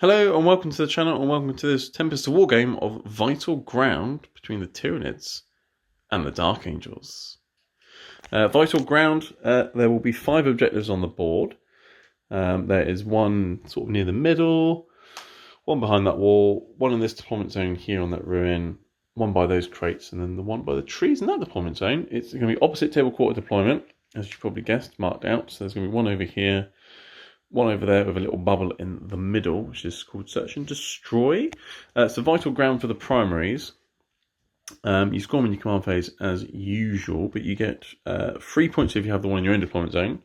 Hello and welcome to the channel and welcome to this Tempest to War game of Vital Ground between the Tyranids and the Dark Angels. Vital Ground, there will be 5 objectives on the board. There is one sort of near the middle, one behind that wall, one in this deployment zone here on that ruin, one by those crates, and then the one by the trees in that deployment zone. It's going to be opposite table quarter deployment, as you probably guessed, marked out. So there's going to be one over here, one over there with a little bubble in the middle, which is called Search and Destroy. It's a Vital Ground for the primaries. You score them in your command phase as usual, but you get 3 points if you have the one in your own deployment zone.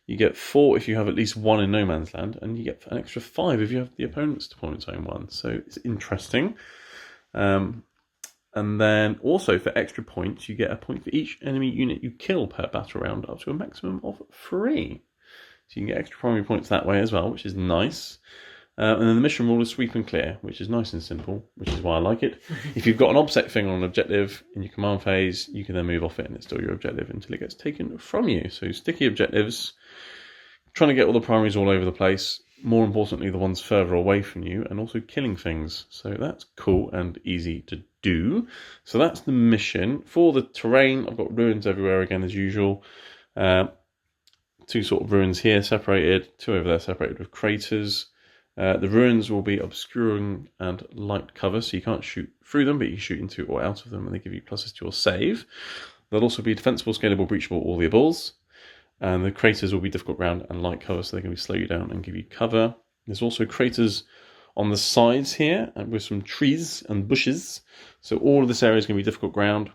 You get 4 if you have at least one in no man's land, and you get an extra 5 if you have the opponent's deployment zone one. So it's interesting. And then also for extra points, you get a point for each enemy unit you kill per battle round, up to a maximum of 3. So you can get extra primary points that way as well, which is nice. And then the mission rule is sweep and clear, which is nice and simple, which is why I like it. If you've got an obsec thing on an objective in your command phase, you can then move off it and it's still your objective until it gets taken from you. So sticky objectives, trying to get all the primaries all over the place. More importantly, the ones further away from you, and also killing things. So that's cool and easy to do. So that's the mission. For the terrain, I've got ruins everywhere again as usual. 2 sort of ruins here separated, 2 over there separated with craters. The ruins will be obscuring and light cover, so you can't shoot through them, but you can shoot into or out of them, and they give you pluses to your save. They'll also be defensible, scalable, breachable, all the ables. And the craters will be difficult ground and light cover, so they can slow you down and give you cover. There's also craters on the sides here, and with some trees and bushes. So all of this area is going to be difficult ground.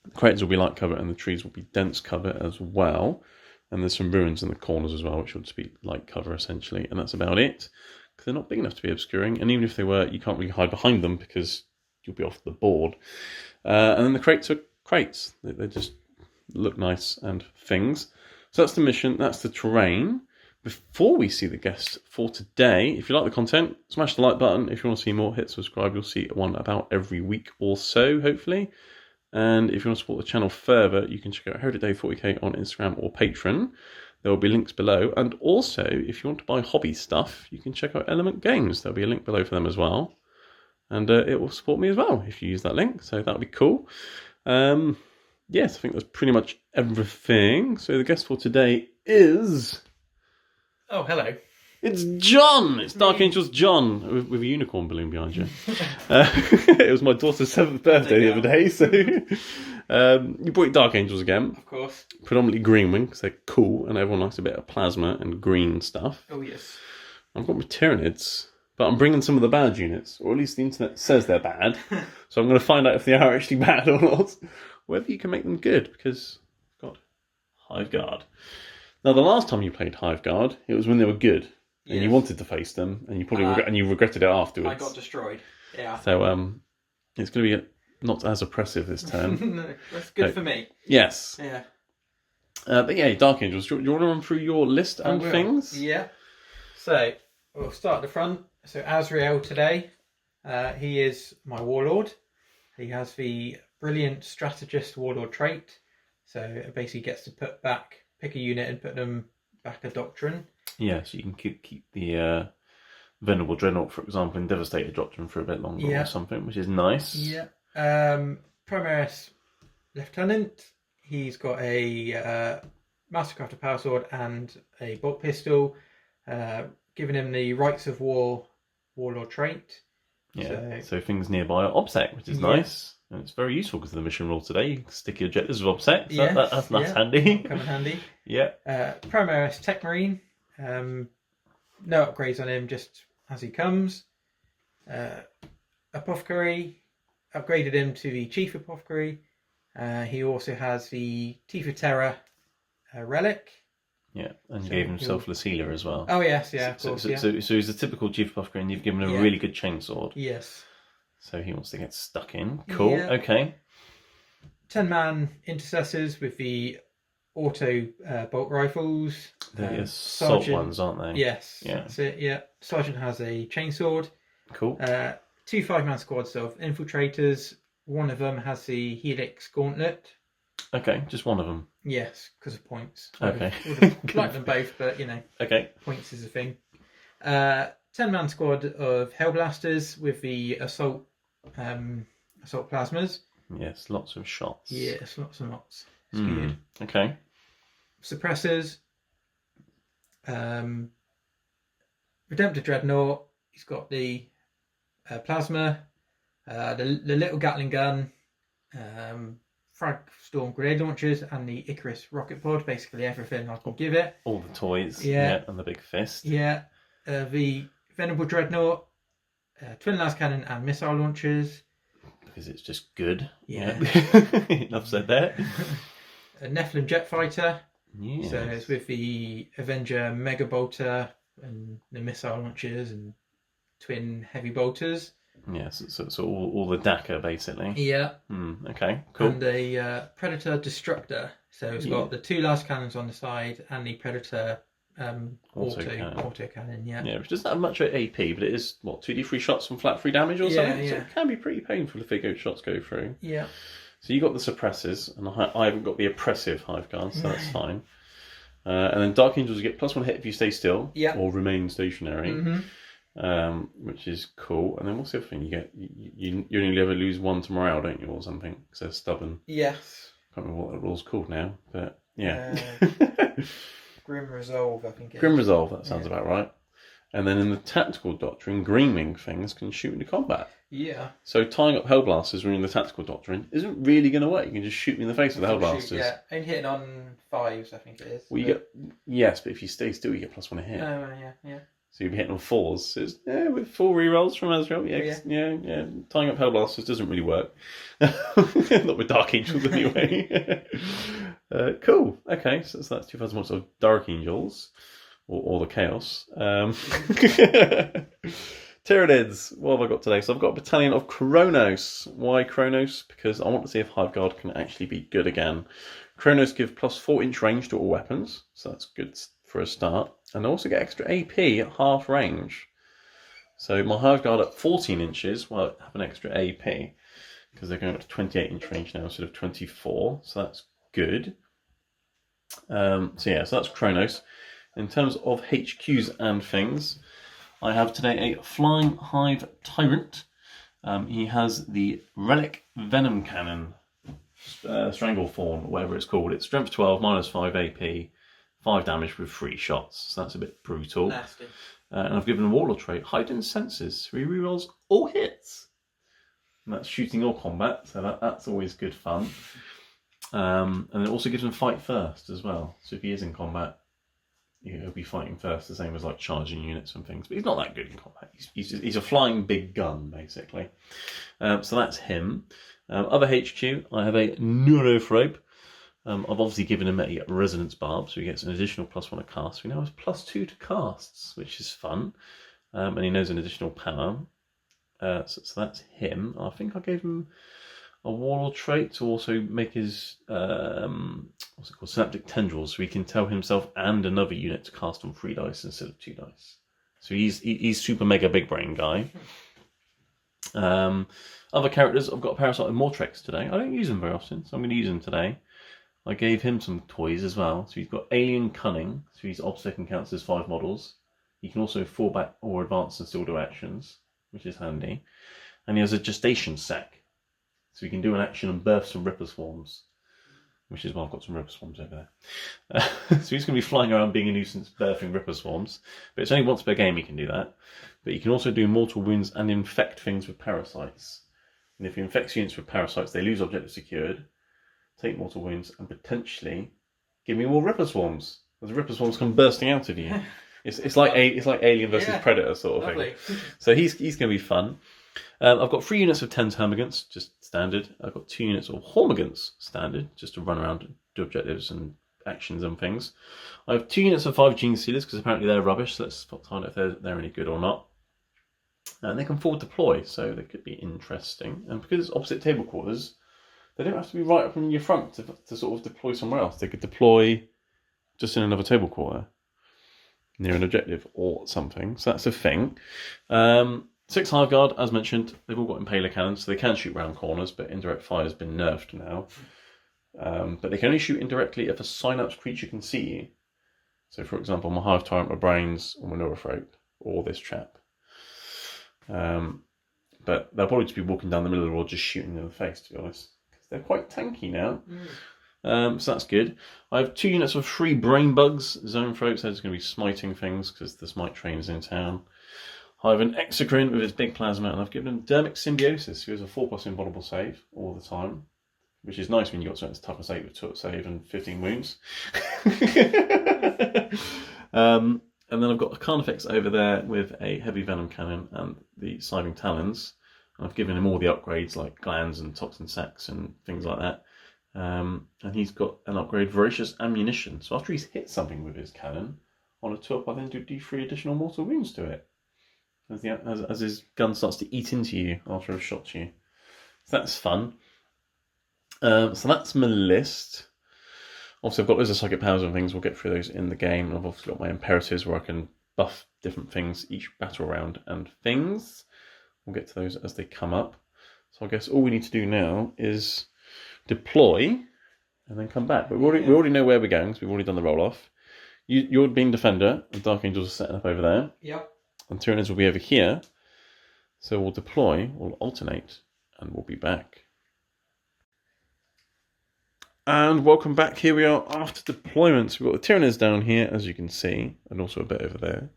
The craters will be light cover, and the trees will be dense cover as well. And there's some ruins in the corners as well, which will just be light cover essentially. And that's about it, because they're not big enough to be obscuring. And even if they were, you can't really hide behind them because you'll be off the board. And then the crates are crates. They just look nice and things. So that's the mission, that's the terrain. Before we see the guest for today, if you like the content, smash the like button. If you want to see more, hit subscribe. You'll see one about every week or so, hopefully. And if you want to support the channel further, you can check out Warhammer 40k on Instagram or Patreon. There will be links below. And also, if you want to buy hobby stuff, you can check out Element Games. There'll be a link below for them as well. And it will support me as well if you use that link. So that'll be cool. Yes, I think that's pretty much everything. So the guest for today is... Oh, hello. It's John! It's Dark Angels John, with a unicorn balloon behind you. It was my daughter's 7th birthday the other day, so... you brought Dark Angels again. Of course. Predominantly green wing, because they're cool, and everyone likes a bit of plasma and green stuff. Oh, yes. I've got my Tyranids, but I'm bringing some of the bad units, or at least the internet says they're bad. So I'm going to find out if they are actually bad or not. Whether you can make them good, because, God, Hive Guard. Now, the last time you played Hive Guard, it was when they were good. And you wanted to face them, and you probably regretted it afterwards. I got destroyed. Yeah. So it's going to be not as oppressive this turn. No, that's good for me. Yes. Yeah. But yeah, Dark Angels. Do you want to run through your list and things? Yeah. So we'll start at the front. So Azrael today, he is my warlord. He has the brilliant strategist warlord trait. So it basically gets to pick a unit and put them back a doctrine. Yeah, so you can keep the Venerable Dreadnought, for example, in Devastated Doctrine for a bit longer or something, which is nice. Yeah. Primaris Lieutenant, he's got a Mastercraft of Power Sword and a bolt pistol, giving him the Rights of War warlord trait. Yeah, so things nearby are OBSEC, which is nice. And it's very useful because of the mission rule today. You can stick your objectives with OBSEC, so that's handy. Come in handy. Yeah. Primaris Tech Marine. No upgrades on him, just as he comes. Apothecary, upgraded him to the Chief Apothecary. He also has the Teeth of Terror relic. Yeah, and gave himself Lucilla as well. Oh yes, yeah, of course. So he's a typical Chief Apothecary, and you've given him a really good chainsword. Yes. So he wants to get stuck in. Cool. Yeah. Okay. 10-man intercessors with the auto bolt rifles. The assault ones, aren't they? Yes. Yeah. That's it. Yeah. Sergeant has a chainsword. Cool. 2 5-man squads of infiltrators. One of them has the Helix Gauntlet. Okay, just one of them. Yes, because of points. Okay. Would have liked them both, but you know. Okay. Points is a thing. 10-man squad of Hellblasters with the assault plasmas. Yes, lots of shots. Yes, lots and lots. It's good. Okay. Suppressors. Redemptor Dreadnought. He's got the plasma, the little Gatling gun, Frag Storm grenade launchers, and the Icarus rocket pod. Basically everything I can give it. All the toys. Yeah. And the big fist. Yeah. The Venerable Dreadnought, twin las cannon, and missile launchers. Because it's just good. Yeah. Enough said there. A Nephilim jet fighter. Yeah. So it's with the Avenger Mega Bolter and the missile launchers and twin heavy bolters. Yes, so all the DACA basically. Yeah. Okay, cool. And a Predator Destructor. So it's got the 2 las cannons on the side and the Predator auto cannon. Yeah, which doesn't have much AP, but it is 2d3 shots from flat 3 damage or something. So it can be pretty painful if the shots go through. Yeah. So you got the suppressors, and I haven't got the oppressive hive guard, so that's fine. And then Dark Angels get +1 hit if you stay still or remain stationary, which is cool. And then what's the other thing you get? You only ever lose 1 to morale, don't you, or something? Because they're stubborn. Yes. Can't remember what that rule's called now, but yeah. Grim Resolve, I think. Grim Resolve, that sounds about right. And then in the tactical doctrine, greenwing things can shoot into combat. Yeah. So tying up Hellblasters when you're in the tactical doctrine isn't really going to work. You can just shoot me in the face with the Hellblasters. Yeah, only hitting on 5s, I think it is. Well, you get but if you stay still, you get +1 a hit. Oh, yeah. So you'll be hitting on 4s. So it's, with 4 rerolls from Azrael. Yeah. Tying up Hellblasters doesn't really work. Not with Dark Angels anyway. Cool. Okay, so that's 2,000 points of Dark Angels. Or the Chaos. Tyranids, what have I got today? So I've got a battalion of Kronos. Why Kronos? Because I want to see if Hive Guard can actually be good again. Kronos give +4 inch range to all weapons, so that's good for a start. And I also get extra AP at half range. So my Hive Guard at 14 inches will have an extra AP, because they're going up to 28 inch range now instead of 24, so that's good. So that's Kronos. In terms of HQs and things, I have today a Flying Hive Tyrant. He has the Relic Venom Cannon, Stranglethorn, whatever it's called. It's strength 12, -5 AP, 5 damage with 3 shots. So that's a bit brutal. Nasty. And I've given a Warlord trait, Heightened Senses. 3 rerolls, all hits. And that's shooting or combat, so that's always good fun. And it also gives him Fight First as well. So if he is in combat, he'll be fighting first, the same as like charging units and things. But he's not that good in combat. He's a flying big gun, basically. So that's him. Other HQ, I have a Neurophrobe. I've obviously given him a Resonance Barb, so he gets an additional +1 to cast. He now has +2 to casts, which is fun. And he knows an additional power. So that's him. I think I gave him a Warlord trait to also make his Synaptic Tendrils, so he can tell himself and another unit to cast on 3 dice instead of 2 dice. So he's super mega big brain guy. Other characters, I've got a Parasite of Mortrex today. I don't use him very often, so I'm going to use him today. I gave him some toys as well. So he's got Alien Cunning, so he's obstacle and counts as 5 models. He can also fall back or advance and still do actions, which is handy. And he has a Gestation Sac, so he can do an action and birth some Ripper Swarms, which is why I've got some Ripper Swarms over there. So he's going to be flying around being a nuisance, birthing Ripper Swarms. But it's only once per game he can do that. But he can also do mortal wounds and infect things with parasites. And if he infects units with parasites, they lose objective secured, take mortal wounds, and potentially give me more Ripper Swarms. As the Ripper Swarms come bursting out of you. It's like Alien versus Predator sort of thing. So he's going to be fun. I've got 3 units of 10 Termagants, just standard. I've got 2 units of Hormagants, standard, just to run around and do objectives and actions and things. I have 2 units of 5 Gene Sealers, because apparently they're rubbish, so let's find out if they're any good or not. And they can forward deploy, so they could be interesting. And because it's opposite table quarters, they don't have to be right up in your front to sort of deploy somewhere else. They could deploy just in another table quarter, near an objective or something. So that's a thing. 6 Hive Guard, as mentioned, they've all got Impaler Cannons, so they can shoot round corners, but indirect fire has been nerfed now. But they can only shoot indirectly if a synapse creature can see you. So, for example, my Hive Tyrant, my Brains, or my Neurophrobe, or this chap. But they'll probably just be walking down the middle of the road, just shooting in the face, to be honest. Because they're quite tanky now. So that's good. I have 2 units of 3 brain bugs. Zone throats, they're just going to be smiting things because the smite train is in town. I have an exocrine with his big plasma, and I've given him dermic symbiosis, who has a 4+ invulnerable save all the time. Which is nice when you've got something that's toughness 8 with 2 save and 15 wounds. And then I've got a Carnifex over there with a heavy venom cannon and the sliding talons. And I've given him all the upgrades like glands and toxin sacs and things like that. And he's got an upgrade, voracious ammunition. So after he's hit something with his cannon, on a 2-up, I then do D3 additional mortal wounds to it. As his gun starts to eat into you after I've shot you. So that's fun. So that's my list. Obviously, I've got loads of psychic powers and things. We'll get through those in the game. And I've also got my imperatives where I can buff different things each battle round and things. We'll get to those as they come up. So I guess all we need to do now is deploy and then come back. But we already know where we're going because we've already done the roll-off. You're being defender and Dark Angels are setting up over there. Yep. And Tyranids will be over here. So we'll deploy, we'll alternate, and we'll be back. And welcome back. Here we are after deployments. We've got the Tyranids down here, as you can see, and also a bit over there.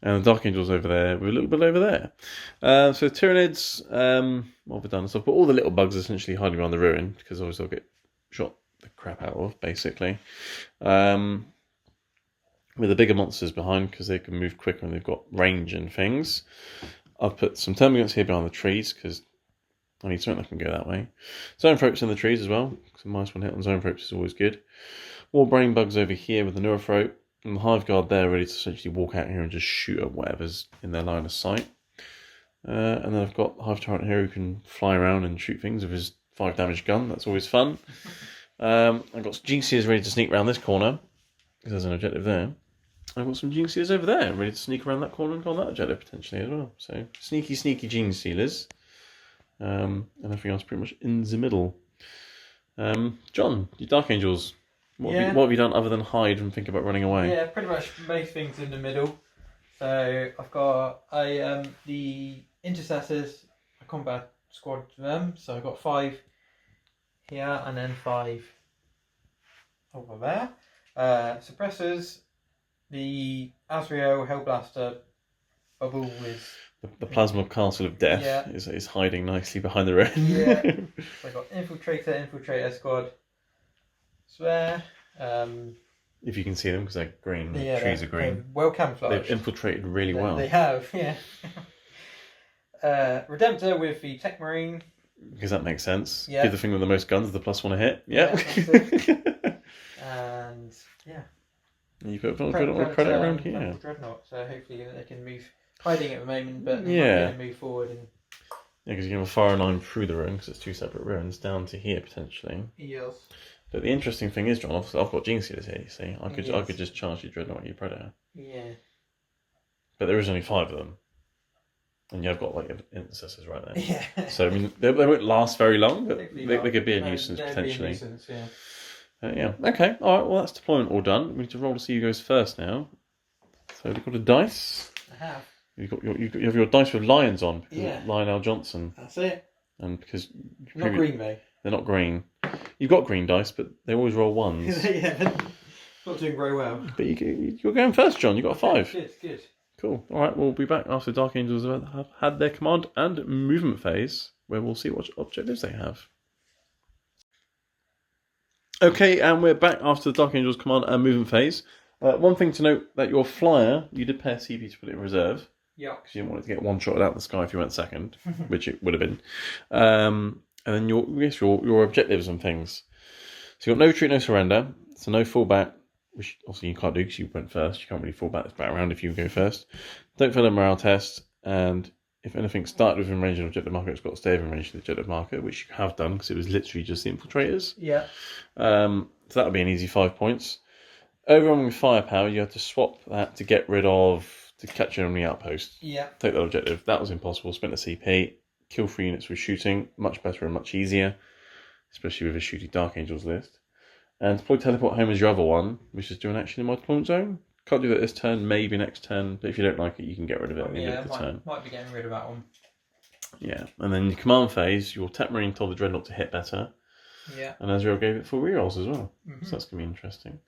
And the Dark Angels over there, with a little bit over there. So Tyranids, what we've done, so I've put all the little bugs essentially hiding around the ruin, because obviously they'll get shot the crap out of, basically. With the bigger monsters behind, because they can move quicker and they've got range and things. I've put some termagants here behind the trees, because I need something that can go that way. Zone throats in the trees as well. So -1 hit on zone throats is always good. More brain bugs over here with the neurothroat. And the hive guard there ready to essentially walk out here and just shoot at whatever's in their line of sight. And then I've got hive tyrant here who can fly around and shoot things with his 5 damage gun. That's always fun. I've got GCs ready to sneak around this corner, because there's an objective there. I've got some Gene Stealers over there, ready to sneak around that corner and go on that objective potentially as well. So, sneaky Gene Stealers. And everything else pretty much in the middle. John, your Dark Angels, what have you done other than hide and think about running away? Yeah, pretty much most things in the middle. So I've got the Intercessors, a combat squad for them. So I've got 5 here and then 5 over there. Suppressors, the Azrael Hellblaster bubble with the Plasma Castle of Death is hiding nicely behind the red. Yeah. So I've got Infiltrator squad. Swear. If you can see them, because they're green. The trees are green. They're well camouflaged. They've infiltrated really well. They have, yeah. Redemptor with the Tech Marine. Because that makes sense. Yeah. Give the thing with the most guns the +1 to hit. Yeah. And yeah. And you put a credit around here. Dreadnought, so hopefully they can move. Hiding at the moment, but they're going to move forward. And yeah, because you can have a fire line through the ruin, because it's 2 separate ruins down to here potentially. Yes. But the interesting thing is, John, I've got Gene Stealers here. You see, I could just charge your Dreadnought, your Predator. Yeah. But there is only 5 of them, and you've got like Intercessors right there. Yeah. So I mean, they won't last very long, but they could be a nuisance potentially. Be a nuisance, yeah. Yeah. Okay. All right. Well, that's deployment all done. We need to roll to see who goes first now. So we've got a dice. I have. You have your dice with lions on. Yeah. Lionel Johnson. That's it. And because not green though. They're not green. You've got green dice, but they always roll 1s. Yeah. Not doing very well. But you're going first, John. You got a 5. Good. Cool. All right. We'll be back after Dark Angels have had their command and movement phase, where we'll see what objectives they have. Okay, and we're back after the Dark Angels command and movement phase. One thing to note, that your flyer, you did pay a CP to put it in reserve. Yeah. Because you didn't want it to get one-shotted out of the sky if you went second, which it would have been. And then your objectives and things. So you've got no retreat, no surrender. So no fallback, which obviously you can't do because you went first. You can't really fall back around if you go first. Don't fail a morale test. And if anything started within range of the objective marker, it's got to stay within range of the objective marker, which you have done because it was literally just the infiltrators. Yeah. So that would be an easy 5 points. Overwhelming firepower, you had to swap that to get rid of, to catch an enemy outpost. Yeah. Take that objective. That was impossible. Spent a CP. Kill 3 units with shooting. Much better and much easier. Especially with a shooting Dark Angels list. And deploy teleport home as your other one, which is doing action in my deployment zone. Can't do that this turn, maybe next turn, but if you don't like it, you can get rid of it at the end of the turn. Might be getting rid of that one. Yeah, and then your command phase, your Tech Marine told the Dreadnought to hit better. Yeah. And Azrael gave it 4 rerolls as well. So that's going to be interesting.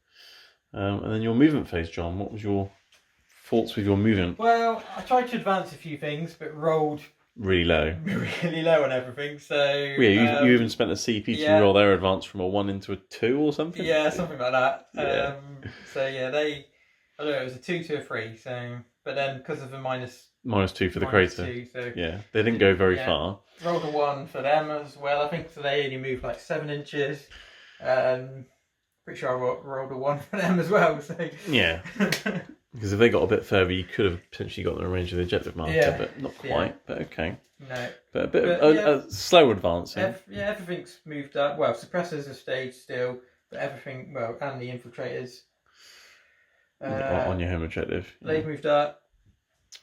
And then your movement phase, John, what was your thoughts with your movement? Well, I tried to advance a few things, but rolled really low on everything. So yeah, you even spent a CP to roll their advance from a 1 into a 2 or something. Yeah, something like that. Yeah. So yeah, I don't know, it was a 2 to a 3. So, but then because of the -2 for the crater. 2, so yeah, they didn't go very far. Rolled a 1 for them as well. I think so they only moved like 7 inches. Pretty sure I rolled a 1 for them as well. So yeah. Because if they got a bit further, you could have potentially got them in range of the objective marker, but not quite. But okay. No. But a bit of a slow advancing. Everything's moved up. Well, suppressors have stayed still, but everything, and the infiltrators. On your home objective. They've moved up.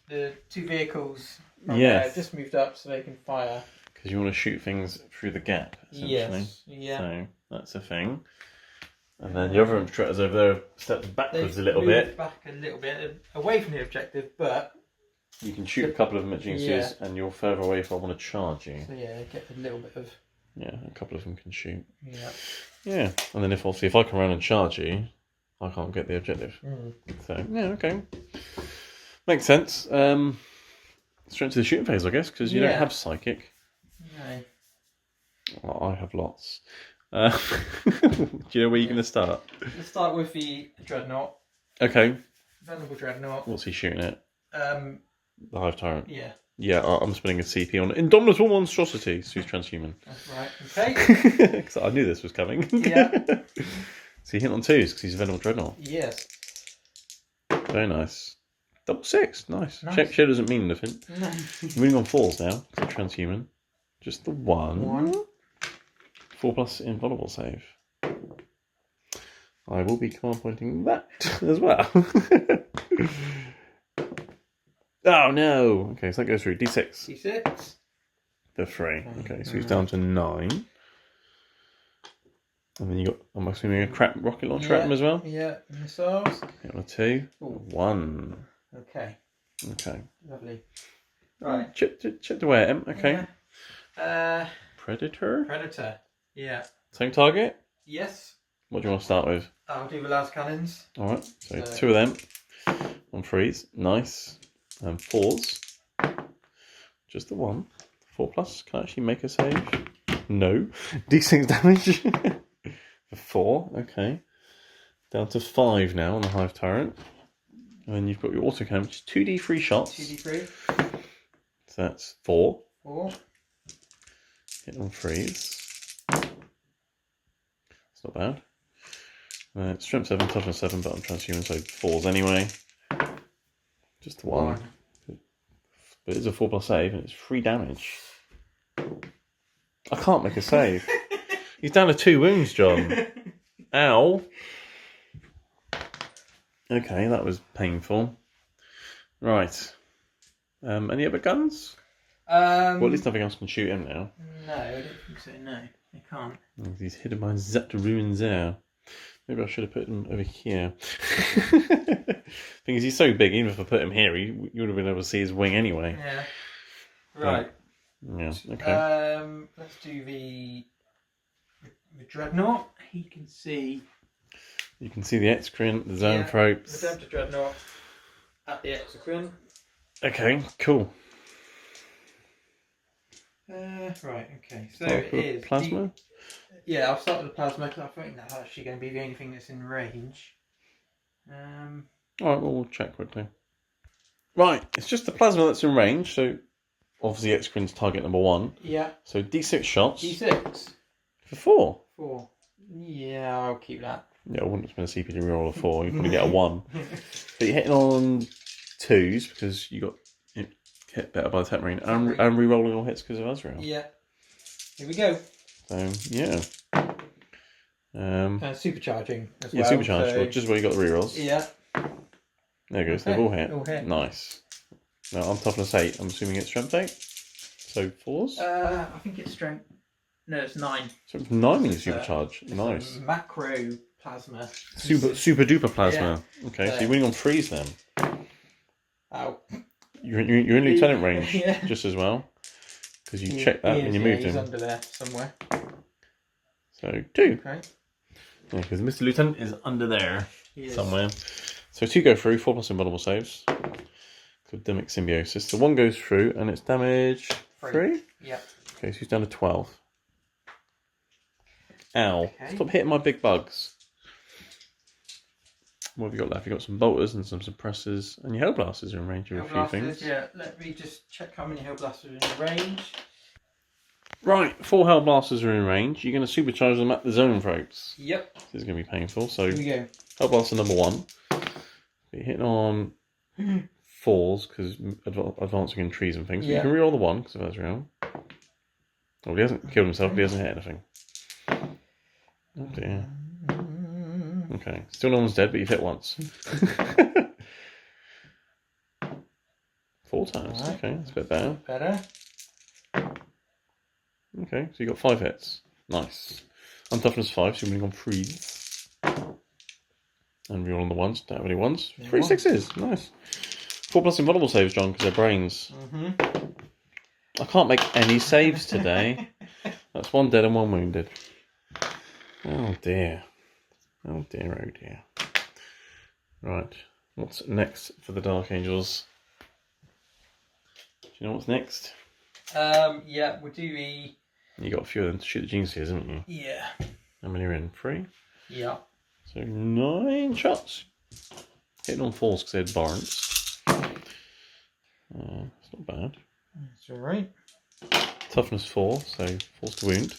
The 2 vehicles just moved up so they can fire. Because you want to shoot things through the gap, essentially. Yes. Yeah. So that's a thing. And then the other infiltrators over there have stepped backwards a little bit. Back a little bit, away from the objective, but you can shoot a couple of them at geniuses, and you're further away if I want to charge you. So yeah, get a little bit of. Yeah, a couple of them can shoot. Yeah. Yeah, and then if I come around and charge you, I can't get the objective. So yeah, okay, makes sense. Straight to the shooting phase, I guess, because you don't have psychic. No. Well, I have lots. Do you know where you're going to start? Let's start with the Dreadnought. Okay. Venerable Dreadnought. What's he shooting at? The Hive Tyrant. Yeah. Yeah, I'm spending a CP on Indomitable Monstrosity, so he's transhuman. That's right. Okay. Because I knew this was coming. Yeah. So he hit on 2s because he's a Venerable Dreadnought. Yes. Very nice. 6. Nice. Shape doesn't mean anything. No. Moving on 4s now, because transhuman. Just the 1. 4+ invulnerable save. I will be command pointing that as well. Oh no! Okay, so that goes through. D6. D6. The 3. Okay, so he's down to 9. And then you got, I'm assuming, a crap rocket launcher at him as well? Yeah, missiles. Hit on a 2. Ooh. 1. Okay. Lovely. Right. Chipped away at him. Okay. Yeah. Predator. Yeah. Same target? Yes. What do you want to start with? I'll do the last cannons. Alright, so 2 of them. On 3s. Nice. And 4s. Just the 1. 4+. Can I actually make a save? No. D6 damage. For 4. Okay. Down to 5 now on the Hive Tyrant. And then you've got your autocannon, which is 2d3 shots. 2d3. So that's 4. 4. Hit on 3s. It's not bad. Strength 7, toughness 7, but I'm transhuman, so 4s anyway. Just 1. But it's a 4+ save, and it's 3 damage. I can't make a save. He's down to 2 wounds, John. Ow. Okay, that was painful. Right. Any other guns? Well, at least nothing else can shoot him now. No, I don't think so. No, they can't. He's hidden by Zet ruins there. Maybe I should have put him over here. Thing is, he's so big, even if I put him here, you would have been able to see his wing anyway. Yeah. Right. Yeah, okay. Let's do the Dreadnought. He can see. You can see the Excrement, the Zoanthropes. The Redemptor Dreadnought at the Excrement. Okay, cool. Right, okay. So Start it with is. Plasma? Yeah, I'll start with the Plasma because I think that's actually going to be the only thing that's in range. Alright, well, we'll check quickly. Right, it's just the Plasma that's in range, so obviously Excrements target number 1. Yeah. So D6 shots. D6. For 4. 4. Yeah, I'll keep that. Yeah, I wouldn't spend a CP to reroll a 4. You'd probably get a 1. But you're hitting on 2s because you got hit better by the Tech Marine and rerolling all hits because of Azrael. Yeah. Here we go. So, yeah. Supercharging as well. Yeah, supercharged. So... Well, just where you got the rerolls. Yeah. There it goes. Okay. They've all hit. All hit. Nice. Now, on toughness 8, I'm assuming it's strength 8. So, 4s? I think it's strength. No, it's 9. So, 9 means supercharge. Nice. Macro plasma. Super duper plasma. Yeah. Okay, so you're winning on freeze then. Ow. You're in lieutenant range just as well. Because you checked that when you moved him. He's under there somewhere. So 2. Okay. Yeah, because Mr. Lieutenant is under there somewhere. So 2 go through, 4+ invulnerable saves. Epidemic symbiosis. So 1 goes through and it's damage 3? Yeah. Okay, so he's down to 12. Ow. Okay. Stop hitting my big bugs. What have you got left? You've got some bolters and some suppressors. And your Hellblasters are in range of a few things. Yeah, let me just check how many Hellblasters are in range. Right, 4 Hellblasters are in range. You're going to supercharge them at the zone throats. Yep. This is going to be painful. So, here we go. Hellblaster number 1. You're hitting on 4s because advancing in trees and things. But you can reroll the 1 because of Ezreal. Oh, he hasn't killed himself, but he hasn't hit anything. Oh dear. Okay, still no one's dead, but you've hit once. 4 times. Right. Okay, that's a bit better. Okay, so you got 5 hits. Nice. I'm toughness 5, so you're winning on freeze. And reroll on the 1s. Don't have any 1s. 3 6s. Nice. 4+ invulnerable saves, John, because they're brains. I can't make any saves today. That's 1 dead and 1 wounded. Oh dear. Oh dear, oh dear. Right. What's next for the Dark Angels? Do you know what's next? Yeah, we'll do the... You got a few of them to shoot the Gene Seers, haven't you? Yeah. How many are in? 3? Yeah. So 9 shots. Hitting on 4s because they had Barents. It's not bad. It's alright. Toughness 4, so 4's to wound.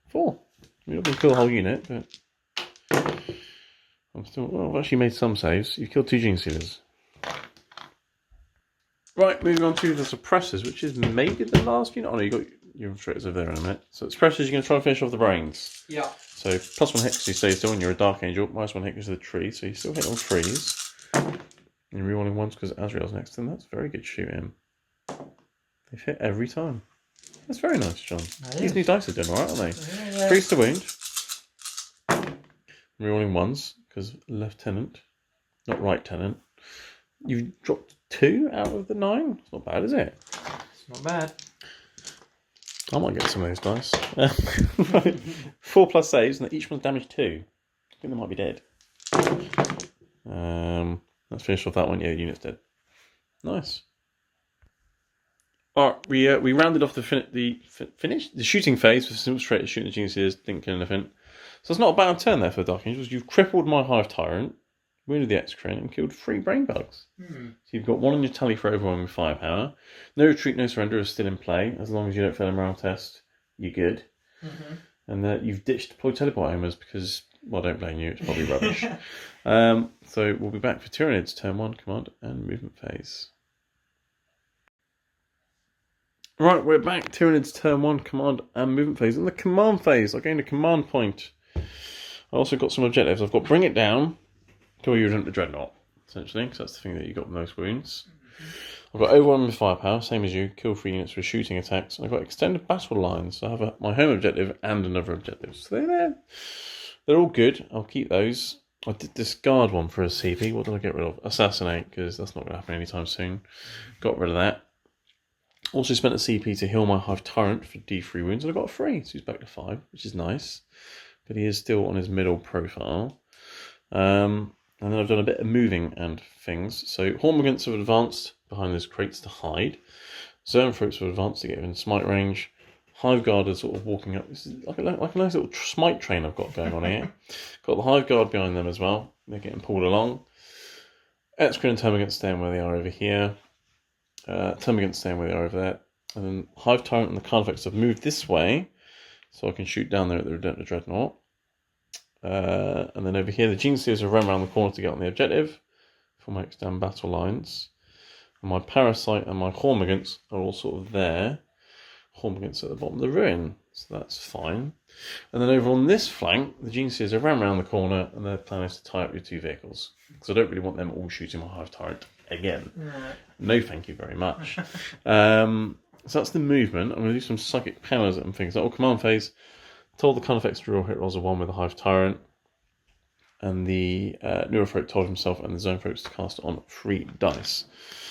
4. You're not going to kill the whole unit, but I'm still. Well, I've actually made some saves. You've killed 2 Gene Sealers. Right, moving on to the suppressors, which is maybe the last unit. Oh no, you got your infiltrators over there in a minute. So suppressors, you're going to try and finish off the brains. Yeah. So +1 hit because you stay still, and you're a Dark Angel. -1 hit because of the tree, so you still hit on 3s. And you're rerolling 1s because Azrael's next, and that's very good shooting. They've hit every time. That's very nice, John. These new dice are doing alright, aren't they? Yeah. 3s to wound. Rerolling 1s because Lieutenant, not Right Tenant. You've dropped 2 out of the 9. It's not bad, is it? It's not bad. I might get some of those dice. 4+ saves, and each one's damage 2. I think they might be dead. Let's finish off that one. Yeah, the unit's dead. Nice. Alright, we rounded off the shooting phase with Simple Straight shooting the Gene Seers, didn't kill anything. So it's not a bad turn there for the Dark Angels. You've crippled my Hive Tyrant, wounded the Excrement, and killed 3 brain bugs. So you've got 1 on your tally for overwhelming firepower. No retreat, no surrender is still in play. As long as you don't fail a morale test, you're good. And you've ditched deployed teleport homers because, well, don't blame you, it's probably rubbish. So we'll be back for Tyranids, turn 1, command and movement phase. Right, we're back. Tyranids, turn 1, command and movement phase. In the command phase, I gained a command point. I also got some objectives. I've got bring it down, kill you the Dreadnought, essentially, because that's the thing that you got the most wounds. I've got overwhelming firepower, same as you, kill 3 units with shooting attacks. And I've got extended battle lines, so I have my home objective and another objective. So they're all good. I'll keep those. I did discard one for a CP. What did I get rid of? Assassinate, because that's not going to happen anytime soon. Got rid of that. Also spent a CP to heal my Hive Tyrant for D3 wounds, and I got a 3, so he's back to 5, which is nice. But he is still on his middle profile. And then I've done a bit of moving and things. So Hormagaunts have advanced behind those crates to hide. Zoanthropes have advanced to get within smite range. Hive Guard is sort of walking up. This is like a nice little smite train I've got going on here. Got the Hive Guard behind them as well. They're getting pulled along. Excrement and Termagants staying where they are over here. Termagants staying where they are over there. And then Hive Tyrant and the Carnifex have moved this way, so I can shoot down there at the Redemptor Dreadnought. And then over here, the Gene Seers have run around the corner to get on the objective for my extend battle lines. And my Parasite and my Hormagaunts are all sort of there. Hormagaunts at the bottom of the ruin, so that's fine. And then over on this flank, the Gene Seers have ran around the corner, and their plan is to tie up your 2 vehicles. Because I don't really want them all shooting my Hive Tyrant again. Right. No, thank you very much. So that's the movement. I'm going to do some psychic powers and things. That will command phase. Told the Carnifex to roll hit rolls of 1 with the Hive Tyrant. And the Neurophrope told himself and the Zoanthropes to cast on 3 dice.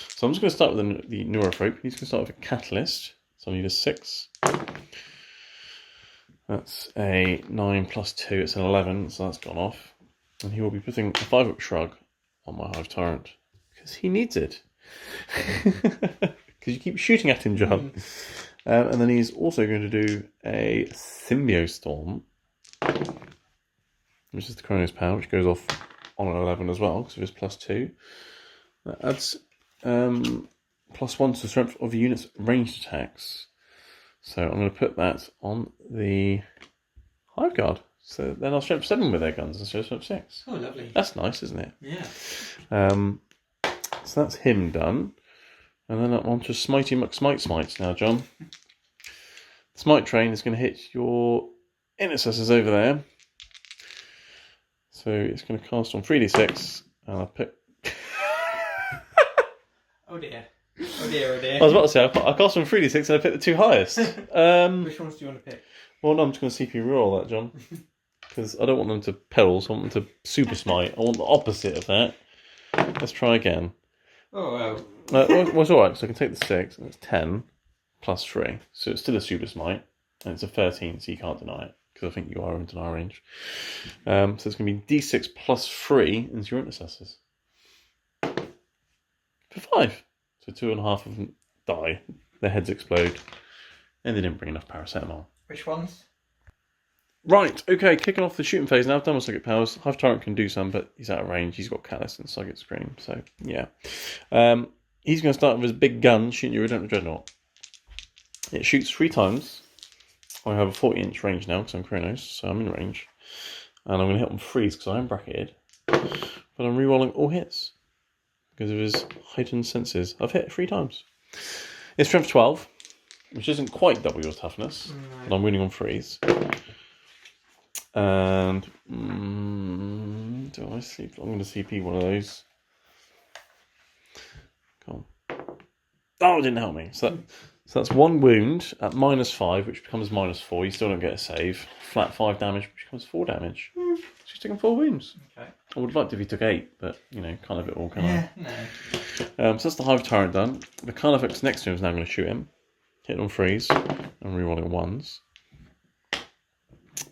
So I'm just going to start with the Neurophrope. He's going to start with a Catalyst. So I need a 6. That's a 9 plus 2. It's an 11, so that's gone off. And he will be putting a 5-up shrug on my Hive Tyrant. Because he needs it. Because you keep shooting at him, John. And then he's also going to do a Symbiostorm, which is the Chronos power, which goes off on an 11 as well, because of his plus 2. That adds plus 1 to the strength of the unit's ranged attacks. So I'm going to put that on the Hive Guard. So then I'll strength 7 with their guns instead of strength 6. Oh, lovely. That's nice, isn't it? Yeah. So that's him done. And then I'm on to Smitey McSmites now, John. The Smite train is going to hit your Intercessors over there. So it's going to cast on 3d6, and I'll pick... Oh dear. Oh dear, oh dear. I was about to say, I cast on 3d6 and I picked the 2 highest. Which ones do you want to pick? Well, no, I'm just going to CP reroll that, John. Because I don't want them to peril, so I want them to super smite. I want the opposite of that. Let's try again. Oh, well, it's alright, so I can take the 6, and it's 10 plus 3. So it's still a super smite, and it's a 13, so you can't deny it, because I think you are in deny range. So it's going to be d6 plus 3 into your Intercessors. For 5. So 2.5 of them die, their heads explode, and they didn't bring enough paracetamol. Which ones? Right, okay, kicking off the shooting phase now. I've done my Slugget powers. Hive Tyrant can do some, but he's out of range. He's got Catalyst and Slugget Scream, so yeah. He's going to start with his big gun, shooting your Redemptor Dreadnought. It shoots 3 times. I have a 40-inch range now, because I'm Chronos, so I'm in range. And I'm going to hit on freeze, because I am bracketed. But I'm re-rolling all hits, because of his heightened senses. I've hit 3 times. It's strength 12, which isn't quite double your toughness, but I'm winning on freeze. And do I see? I'm going to CP one of those. Come on. Oh, it didn't help me. So that's 1 wound at -5, which becomes -4. You still don't get a save. Flat 5 damage, which becomes 4 damage. She's taking 4 wounds. Okay. I would have liked if he took 8, but you know, can't have it all, can I? No. So that's the Hive Tyrant done. The Carnifex next to him is now going to shoot him. Hit on freeze and rerolling 1s.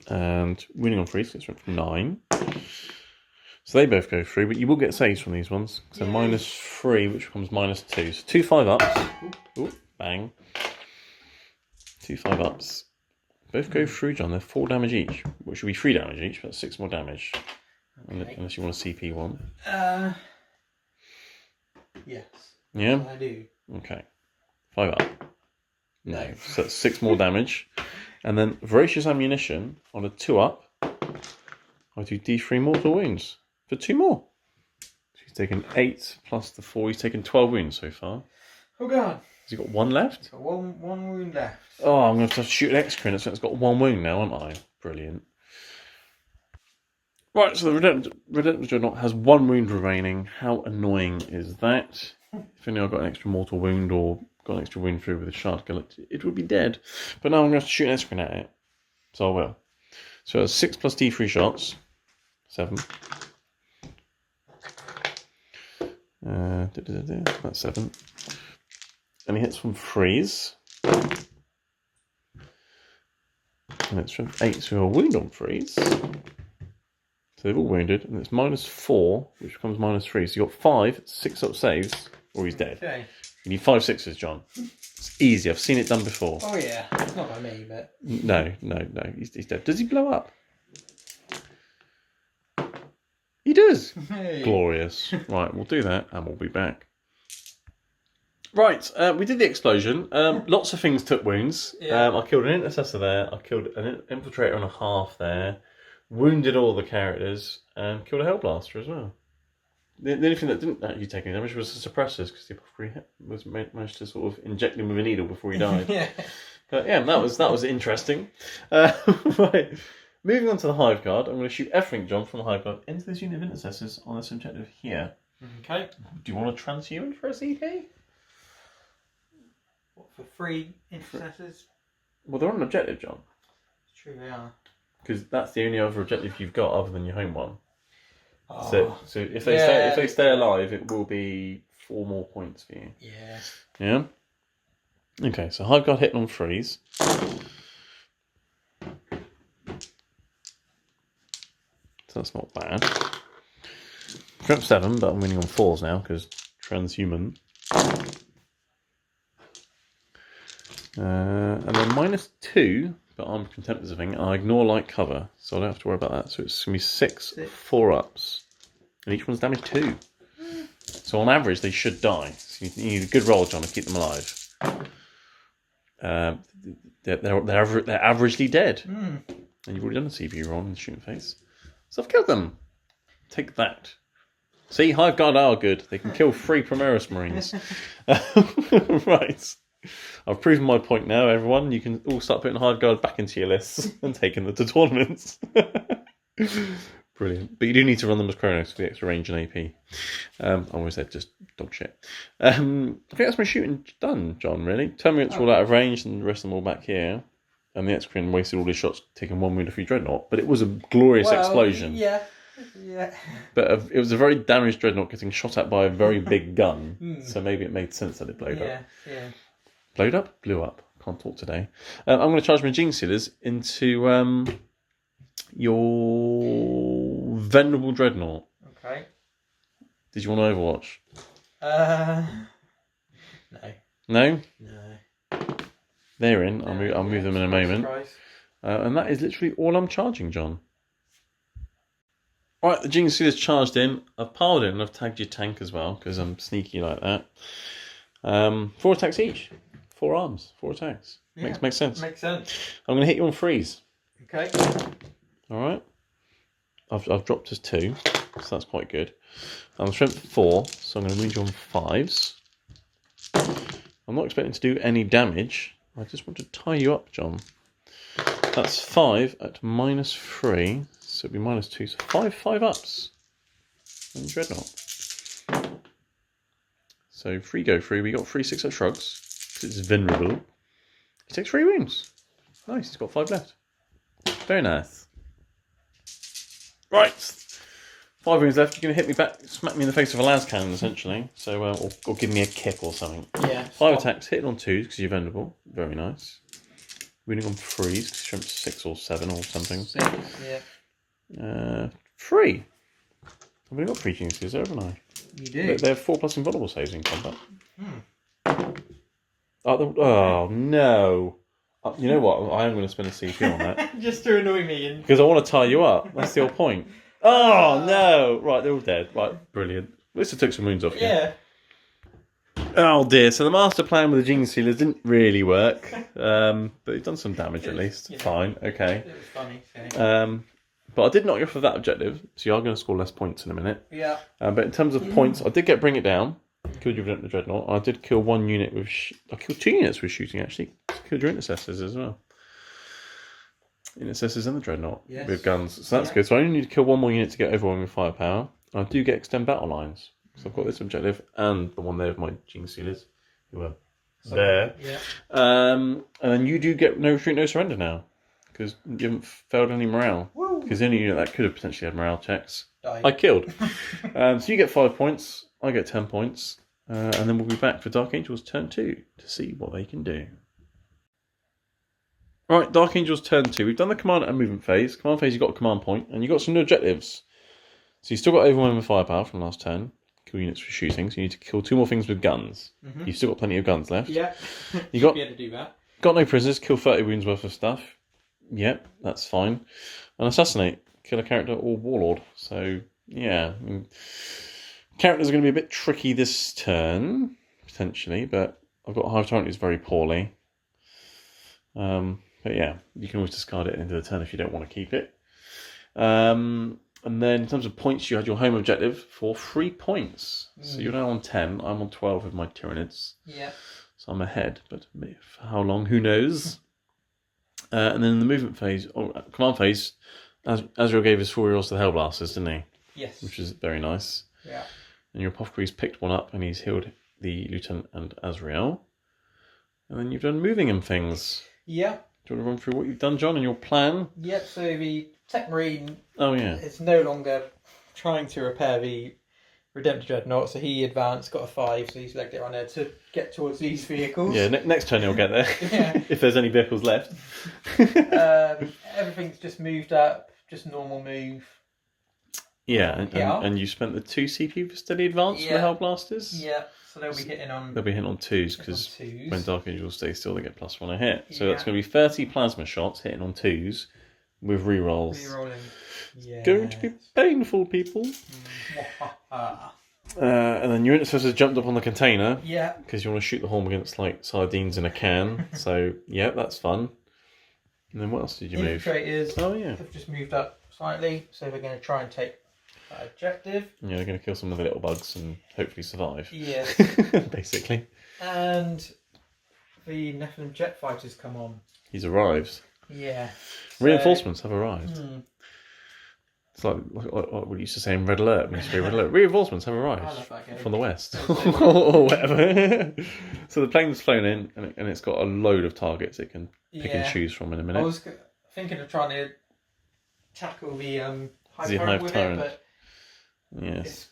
And winning on freeze gets from 9. So they both go through, but you will get saves from these ones. So -3, which becomes -2. So 2 5-ups. Ooh, bang. 2 5-ups. Both go through, John. They're 4 damage each, which should be 3 damage each, but that's 6 more damage. Okay. Unless you want to CP one. Yes. Yeah? I do. Okay. 5-up. No. So that's 6 more damage. And then Voracious Ammunition on a 2-up. I do D3 mortal wounds for 2 more. He's taken 8 plus the 4. He's taken 12 wounds so far. Oh god. Has he got 1 left? Got one wound left. Oh, I'm going to have to shoot an X-Crin, so it's got 1 wound now, aren't I? Brilliant. Right, so the Redemptor Dreadnought has 1 wound remaining. How annoying is that? If only I got an extra mortal wound or got an extra wound through with a shard gullet, it would be dead. But now I'm going to have to shoot an X-Crin at it. So I will. So it's 6 plus D3 shots. 7. That's 7. And he hits from freeze. And it's from 8 to a wound on freeze. So they've all wounded, and it's -4, which becomes -3. So you've got 5 6-up saves, or he's dead. Okay. You need 5 6s, John. It's easy, I've seen it done before. Oh yeah. Not by me, but... No, he's dead. Does he blow up? He does. Hey. Glorious. Right, we'll do that, and we'll be back. Right, we did the explosion. Lots of things took wounds. Yeah. I killed an intercessor there. I killed an infiltrator and a half there. Wounded all the characters and killed a Hellblaster as well. The only thing that didn't actually take any damage was the suppressors, because the apothecary managed to sort of inject him with a needle before he died. Yeah. But yeah, that was interesting. Right, moving on to the Hive Guard. I'm going to shoot everything, John, from the Hive Guard into this unit of intercessors on this objective here. Okay. Do you want to transhuman for a CP? What, for 3 intercessors? Well, they're on an objective, John. It's true, they are. Because that's the only other objective you've got other than your home one. Oh, So if they stay alive, it will be 4 more points for you. yeah. Yeah? Okay, so Hive Guard hitting on 3s. So that's not bad. Strength 7, but I'm winning on 4s now because transhuman. And then -2, but I'm content with the thing. I ignore light cover, so I don't have to worry about that. So it's going to be 6 4-ups. And each one's damage 2. So on average, they should die. So you need a good roll, John, to keep them alive. They're averagely dead. And you've already done a CPU roll in the shooting phase. So I've killed them. Take that. See, Hive Guard are good. They can kill 3 Primaris Marines. Right. I've proven my point now, everyone. You can all start putting Hive Guard back into your lists and taking them to tournaments. Brilliant. But you do need to run them as Chronos for the extra range and AP. I always said just dog shit. I think that's my shooting done, John, really. Terminates all out of range and the rest of them all back here. And the X-Queen wasted all his shots taking 1 wound off your Dreadnought. But it was a glorious explosion. Yeah. But it was a very damaged Dreadnought getting shot at by a very big gun. So maybe it made sense that it blowed up. Yeah. Blowed up? Blew up. Can't talk today. I'm going to charge my Gene Sealers into your Venerable Dreadnought. Okay. Did you want to Overwatch? No. No? No. They're in. I'll move them in a moment. And that is literally all I'm charging, John. Alright, the Gene Sealer's charged in. I've piled in and I've tagged your tank as well, because I'm sneaky like that. 4 attacks each. 4 arms, 4 attacks. Yeah, Makes sense. Makes sense. I'm going to hit you on 3s. Okay. Alright. I've dropped us 2, so that's quite good. I'm strength 4, so I'm going to move you on 5s. I'm not expecting to do any damage. I just want to tie you up, John. That's 5 at -3, so it'll be -2, so 5 ups. And Dreadnought. So 3 go through. We got 3 6-up shrugs. It's vulnerable. He takes 3 wounds. Nice, he's got 5 left. Very nice. Right. 5 wounds left. You're going to hit me back, smack me in the face with a las cannon, essentially. So, or give me a kick or something. Yeah. 5 attacks, hitting on 2s because you're vulnerable. Very nice. Wounding on 3s because strength 6 or 7 or something. 6, yeah. 3. I've only got 3 Gene Sealers, haven't I? You do. They have 4+ invulnerable saves in combat. Oh no! You know what? I am going to spend a CP on that. Just to annoy me. Because I want to tie you up. That's the whole point. Oh no! Right, they're all dead. Right, brilliant. At least I took some wounds off you. Yeah. Oh dear, so the master plan with the Gene Sealers didn't really work. But you've done some damage at least. Yeah. Fine, okay. It was funny. So. But I did knock you off of that objective, so you are going to score less points in a minute. Yeah. But in terms of points, I did Bring It Down. Killed your Dreadnought. I did kill 1 unit with... I killed 2 units with shooting, actually. Killed your Intercessors as well. Intercessors and the Dreadnought with guns. So that's good. So I only need to kill 1 more unit to get overwhelming firepower. I do get Extend Battle Lines. So I've got this objective and the one there of my Gene Sealers, who are there. Yeah. And then you do get No Retreat, No Surrender now. Because you haven't failed any morale. Because the only unit that could have potentially had morale checks, I killed. So you get 5 points. I get 10 points. And then we'll be back for Dark Angels turn 2 to see what they can do. Right, Dark Angels turn 2. We've done the command and movement phase. Command phase, you've got a command point, and you've got some new objectives. So you've still got overwhelming firepower from last turn. Kill units for shooting, so you need to kill 2 more things with guns. You've still got plenty of guns left. Yeah. You got, be able to do that. Got no prisoners, kill 30 wounds worth of stuff. Yep, that's fine. And assassinate, kill a character or warlord. So, yeah. Characters are going to be a bit tricky this turn, potentially, but I've got Hive Tyranids very poorly. But yeah, you can always discard it into the turn if you don't want to keep it. And then in terms of points, you had your home objective for 3 points. So you're now on 10. I'm on 12 with my Tyranids. Yeah. So I'm ahead, but for how long, who knows? And then in the movement phase, or command phase, Azrael gave his 4 year olds to the Hellblasters, didn't he? Yes. Which is very nice. Yeah. And your Apothecary's picked one up and he's healed the Lieutenant and Azrael. And then you've done moving and things. Yeah. Do you want to run through what you've done, John, and your plan? Yep, so the Tech Marine Oh, yeah. is no longer trying to repair the Redemptor Dreadnought, so he advanced, got a 5, so he's legged it on there to get towards these vehicles. Yeah, next turn he'll get there. Yeah. If there's any vehicles left. Everything's just moved up, just normal move. Yeah, and you spent the 2 CP for steady advance for the Hellblasters? Yeah, so they'll be hitting on... They'll be hitting on 2s, because when Dark Angels stay still, they get +1 a hit. So that's going to be 30 plasma shots hitting on 2s with rerolls. Rerolling. Yeah. Going to be painful, people. And then your intercessors jumped up on the container. Yeah. Because you want to shoot the home against like sardines in a can. So yeah, that's fun. And then what else did you move? Infiltrators. Oh yeah. They've just moved up slightly, so we're going to try and take that objective. Yeah, they're going to kill some of the little bugs and hopefully survive. Yes. Basically. And the Nephilim jet fighters come on. He's arrived. Yeah. Reinforcements have arrived. It's like what we used to say in Red Alert. When you say Red Alert, reinforcements have arrived from the west or whatever. So the plane's flown in, and it's got a load of targets it can pick and choose from in a minute. I was thinking of trying to tackle the Hive Hive with Tyrant. it, but Yes.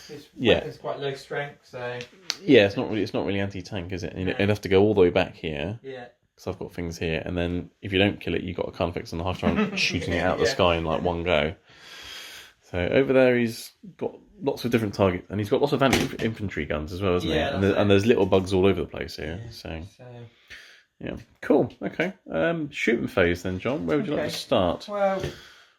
his weapon's quite low strength, so yeah, it's not really anti-tank, is it? It'd have to go all the way back here. Yeah. Because I've got things here, and then if you don't kill it, you've got a confix on the Hive Tyrant shooting it out the sky in like one go. So over there, he's got lots of different targets, and he's got lots of infantry guns as well, hasn't he? And there's little bugs all over the place here. Yeah, so yeah, cool. Okay, shooting phase then, John. Where would you like to start? Well,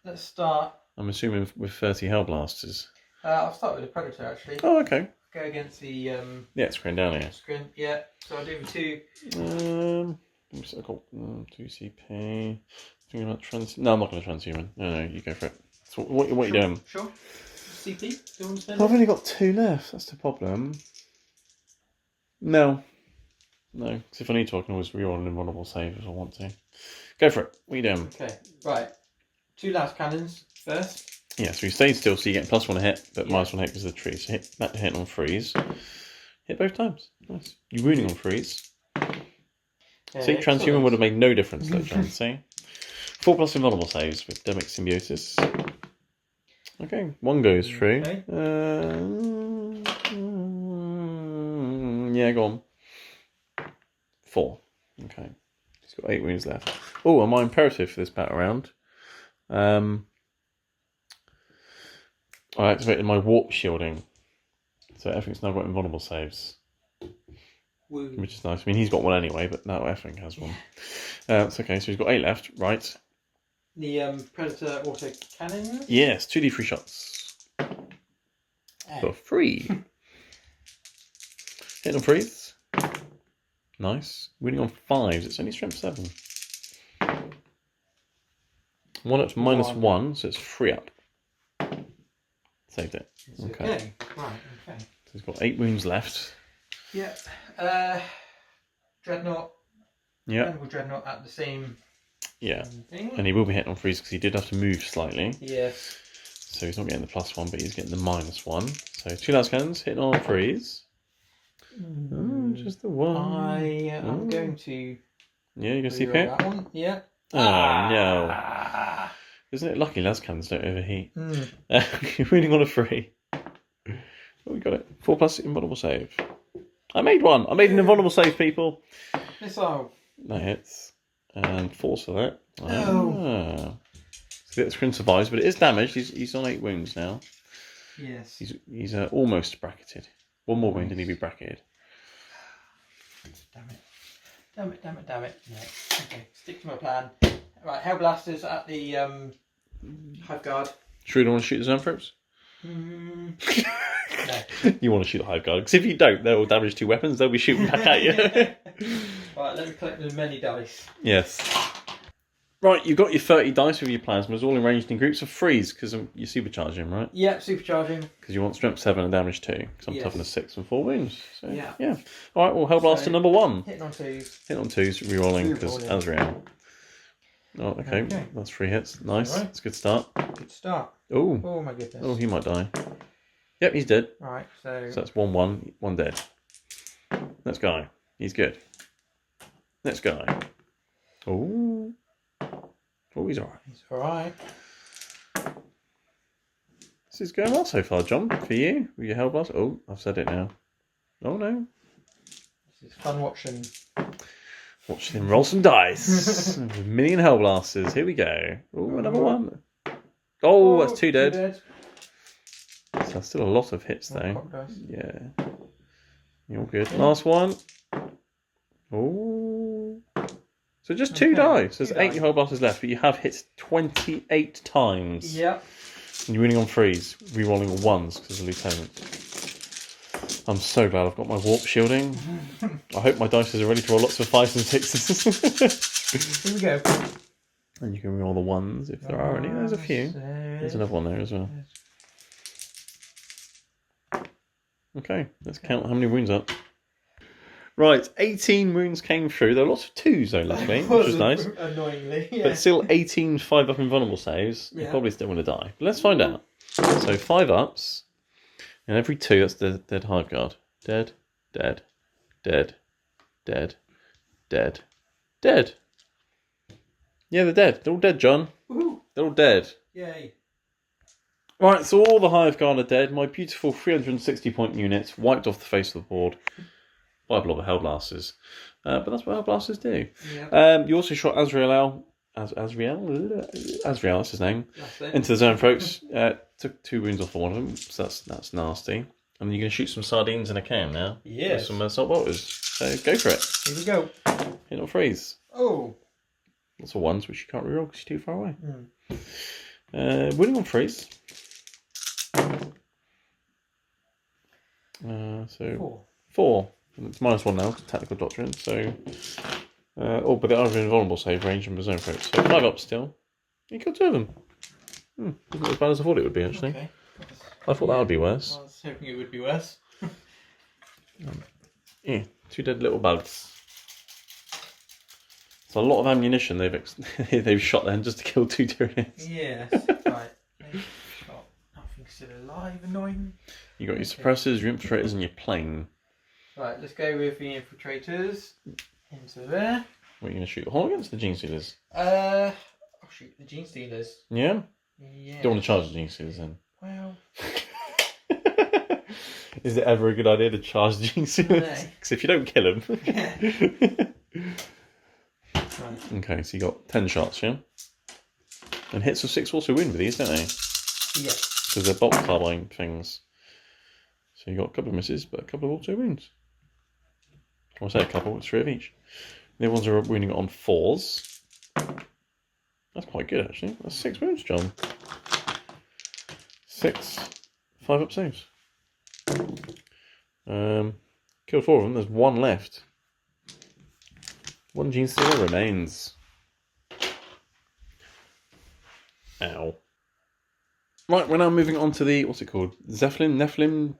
let's start. I'm assuming with 30 Hellblasters. I'll start with the Predator actually. Oh, okay. Go against the yeah, it's screen down here. Screen, yeah. So I'll do the 2. I've got 2 CP. Thinking about No, I'm not going to transhuman. No, you go for it. So what are you doing? Sure. CP? Do you want to spend I've only got 2 left. That's the problem. No. Because if I need to, I can always reroll an invulnerable save if I want to. Go for it. What are you doing? Okay. Right. 2 last cannons first. Yeah, so you stayed still, so you get +1 a hit, but -1 hit because of the tree. So hit that hit on freeze. Hit both times. Nice. You're wounding on freeze. See, transhuman would have made no difference, though, John. See? 4+ invulnerable saves with Demic Symbiosis. Okay, 1 goes through. Okay. Yeah, go on. 4. Okay. He's got 8 wounds left. Oh, and my imperative for this battle round. I activated my warp shielding. So everything's now got invulnerable saves. Woo. Which is nice. I mean, he's got 1 anyway, but now everything has 1. It's okay, so he's got 8 left. Right. The Predator auto cannon? Yes, 2d3 shots. For free. Hit on freeze. Nice. Winning on 5s. It's only strength 7. 1 up to -1, so it's 3 up. Saved it. Okay. Right, okay. So he's got 8 wounds left. Yeah. Dreadnought. Yeah. Dreadnought at the same thing. And he will be hitting on freeze because he did have to move slightly. Yes. So he's not getting the +1, but he's getting the -1. So 2 last cannons hitting on freeze. Just the 1. I'm going to. Yeah, you can see that one. Yeah. Oh no! Isn't it lucky las cannons don't overheat? You're winning on a 3. Oh, we got it. 4+ invulnerable save. I made 1. I made an invulnerable save, people. Missile. That hits. And 4 for that. Oh. So the screen survives, but it is damaged. He's on 8 wounds now. Yes. He's almost bracketed. 1 more wound and he'll be bracketed. Damn it. No. Okay, stick to my plan. Right, Hellblasters at the Hive Guard. Sure you don't want to shoot the Xanthropes? No. You want to shoot the Hive Guard, because if you don't, they'll damage 2 weapons, they'll be shooting back at you. Right, let me collect the many dice. Yes. Right, you've got your 30 dice with your plasmas, all arranged in groups of 3s, because you're supercharging, right? Yeah, supercharging. Because you want strength 7 and damage 2, because I'm toughness 6 and 4 wounds. So, yeah. Alright, well, Hellblaster number 1. Hitting on 2s. Hit on 2s, rerolling, because Azrael. Oh, okay. That's 3 hits. Nice. Right. It's a good start. Good start. Oh. Oh my goodness. Oh, he might die. Yep, he's dead. Right, so that's 1-1, 1 dead. Next guy. He's good. Next guy. Oh. Oh, he's alright. He's alright. This is going well so far, John. For you, with your hell blast. Oh, I've said it now. Oh no. This is fun watching. Watch him roll some dice. With a million hell blasters. Here we go. Oh, another one. Oh, that's two dead. So that's still a lot of hits though. Yeah. You're good. Last one. Oh. So just two dice. There's 8 hell blasters left, but you have hit 28 times. Yep. And you're winning on threes, re-rolling on ones because of lieutenant. I'm so glad I've got my warp shielding. I hope my dice are ready to roll lots of 5s and 6s. Here we go. And you can re-roll the ones if there are any. There's a few. There's another one there as well. Okay, let's count how many wounds up. Right, 18 wounds came through. There were lots of 2s though, luckily, which was nice. Annoyingly, yeah. But still 18 5-up invulnerable saves. You're probably still going to die. But let's find out. So 5-ups. And every 2, that's the dead hive guard. Dead, dead, dead, dead, dead, dead. Yeah, they're dead. They're all dead, John. Woohoo. They're all dead. Yay. Right, so all the hive guard are dead. My beautiful 360-point units wiped off the face of the board. By a lot of hellblasters. But that's what hellblasters do. Yep. You also shot Azrael, that's his name, into the zone, folks. Took 2 wounds off of one of them, so that's nasty. And you're going to shoot some sardines in a can now. Yeah. With some assault bolters. So go for it. Here we go. Hit or freeze. Oh. Lots of ones which you can't reroll because you're too far away. Winning on freeze. So 4. It's -1 now, tactical doctrine. So, but they are in invulnerable save range and berserk approach. So 5 up still. You killed 2 of them. Isn't as bad as I thought it would be actually. Okay. I thought that would be worse. I was hoping it would be worse. Yeah, 2 dead little bugs. It's a lot of ammunition they've shot then just to kill 2 Tyranids. Yes. Right. Nothing still alive. Annoying. You got your suppressors, your infiltrators, and your plane. Right, let's go with the infiltrators into there. What are you going to shoot the hole against the Gene Stealers? I'll shoot the Gene Stealers. Yeah? Yeah. Don't want to charge the Gene Stealers then. Well. Is it ever a good idea to charge the Gene Stealers? Because if you don't kill them. Right. Okay, so you got 10 shots, yeah? And hits of 6 also win with these, don't they? Yeah. Because they're bolt carbine things. So you got a couple of misses, but a couple of auto wounds. I say a couple, it's 3 of each. The other ones are wounding on 4s. That's quite good actually. That's 6 wounds, John. 6 5-up saves. Killed 4 of them, there's 1 left. 1 Gene Stealer remains. Ow. Right, we're now moving on to the, what's it called? Nephilim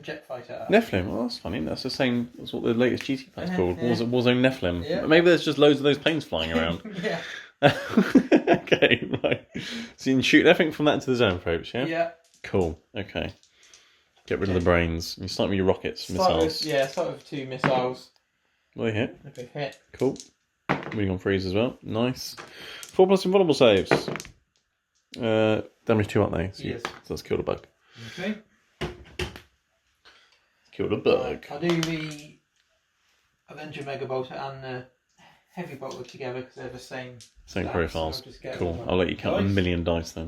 jet fighter. Nephilim, oh that's funny, that's the same, that's what the latest GT plan's called, Yeah. Warzone Nephilim. Yeah. Maybe there's just loads of those planes flying around. Yeah. Okay, right. So you can shoot everything from that into the zone probes, yeah? Yeah. Cool, okay. Get rid of the brains. You start with your rockets, Start missiles. start with 2 missiles. Well, they hit. If they hit. Cool. Moving on freeze as well. Nice. 4+ invulnerable saves. Damage 2, aren't they? So, Yes. so let's kill the bug. Okay. Kill the bug. I'll do the Avenger Mega Bolter and the Heavy Bolter together because they're the same. Same stats, profiles. so I'll just get Cool. all I'll let you count dice. a million dice then.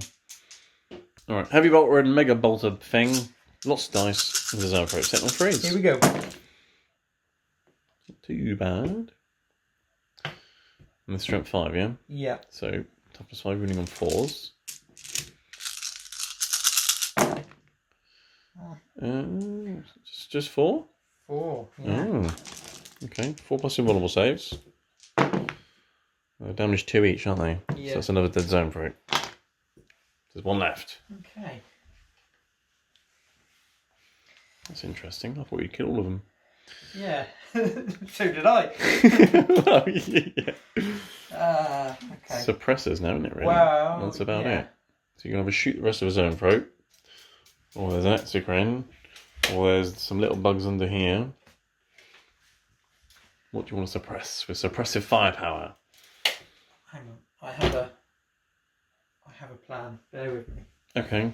Alright, Heavy Bolter and Mega Bolter thing. Lots of dice. There's our approach. Set on freeze. Here we go. Not too bad. And the strength 5, yeah? Yeah. So, toughness 5 running on 4s. Just 4? 4. Yeah. Oh. Okay, 4+ invulnerable saves. Damage 2 each, aren't they? Yeah. So that's another dead zone for it. There's 1 left. Okay. That's interesting. I thought you'd kill all of them. Yeah. So did I. Well, yeah. Okay. Suppressors now, isn't it, really? Wow. That's about yeah. it. So you're going to have to shoot the rest of the zone throat. Or there's an Exocrine. Or there's some little bugs under here. What do you want to suppress? With suppressive firepower. hang on. I have a plan. Bear with me. Okay.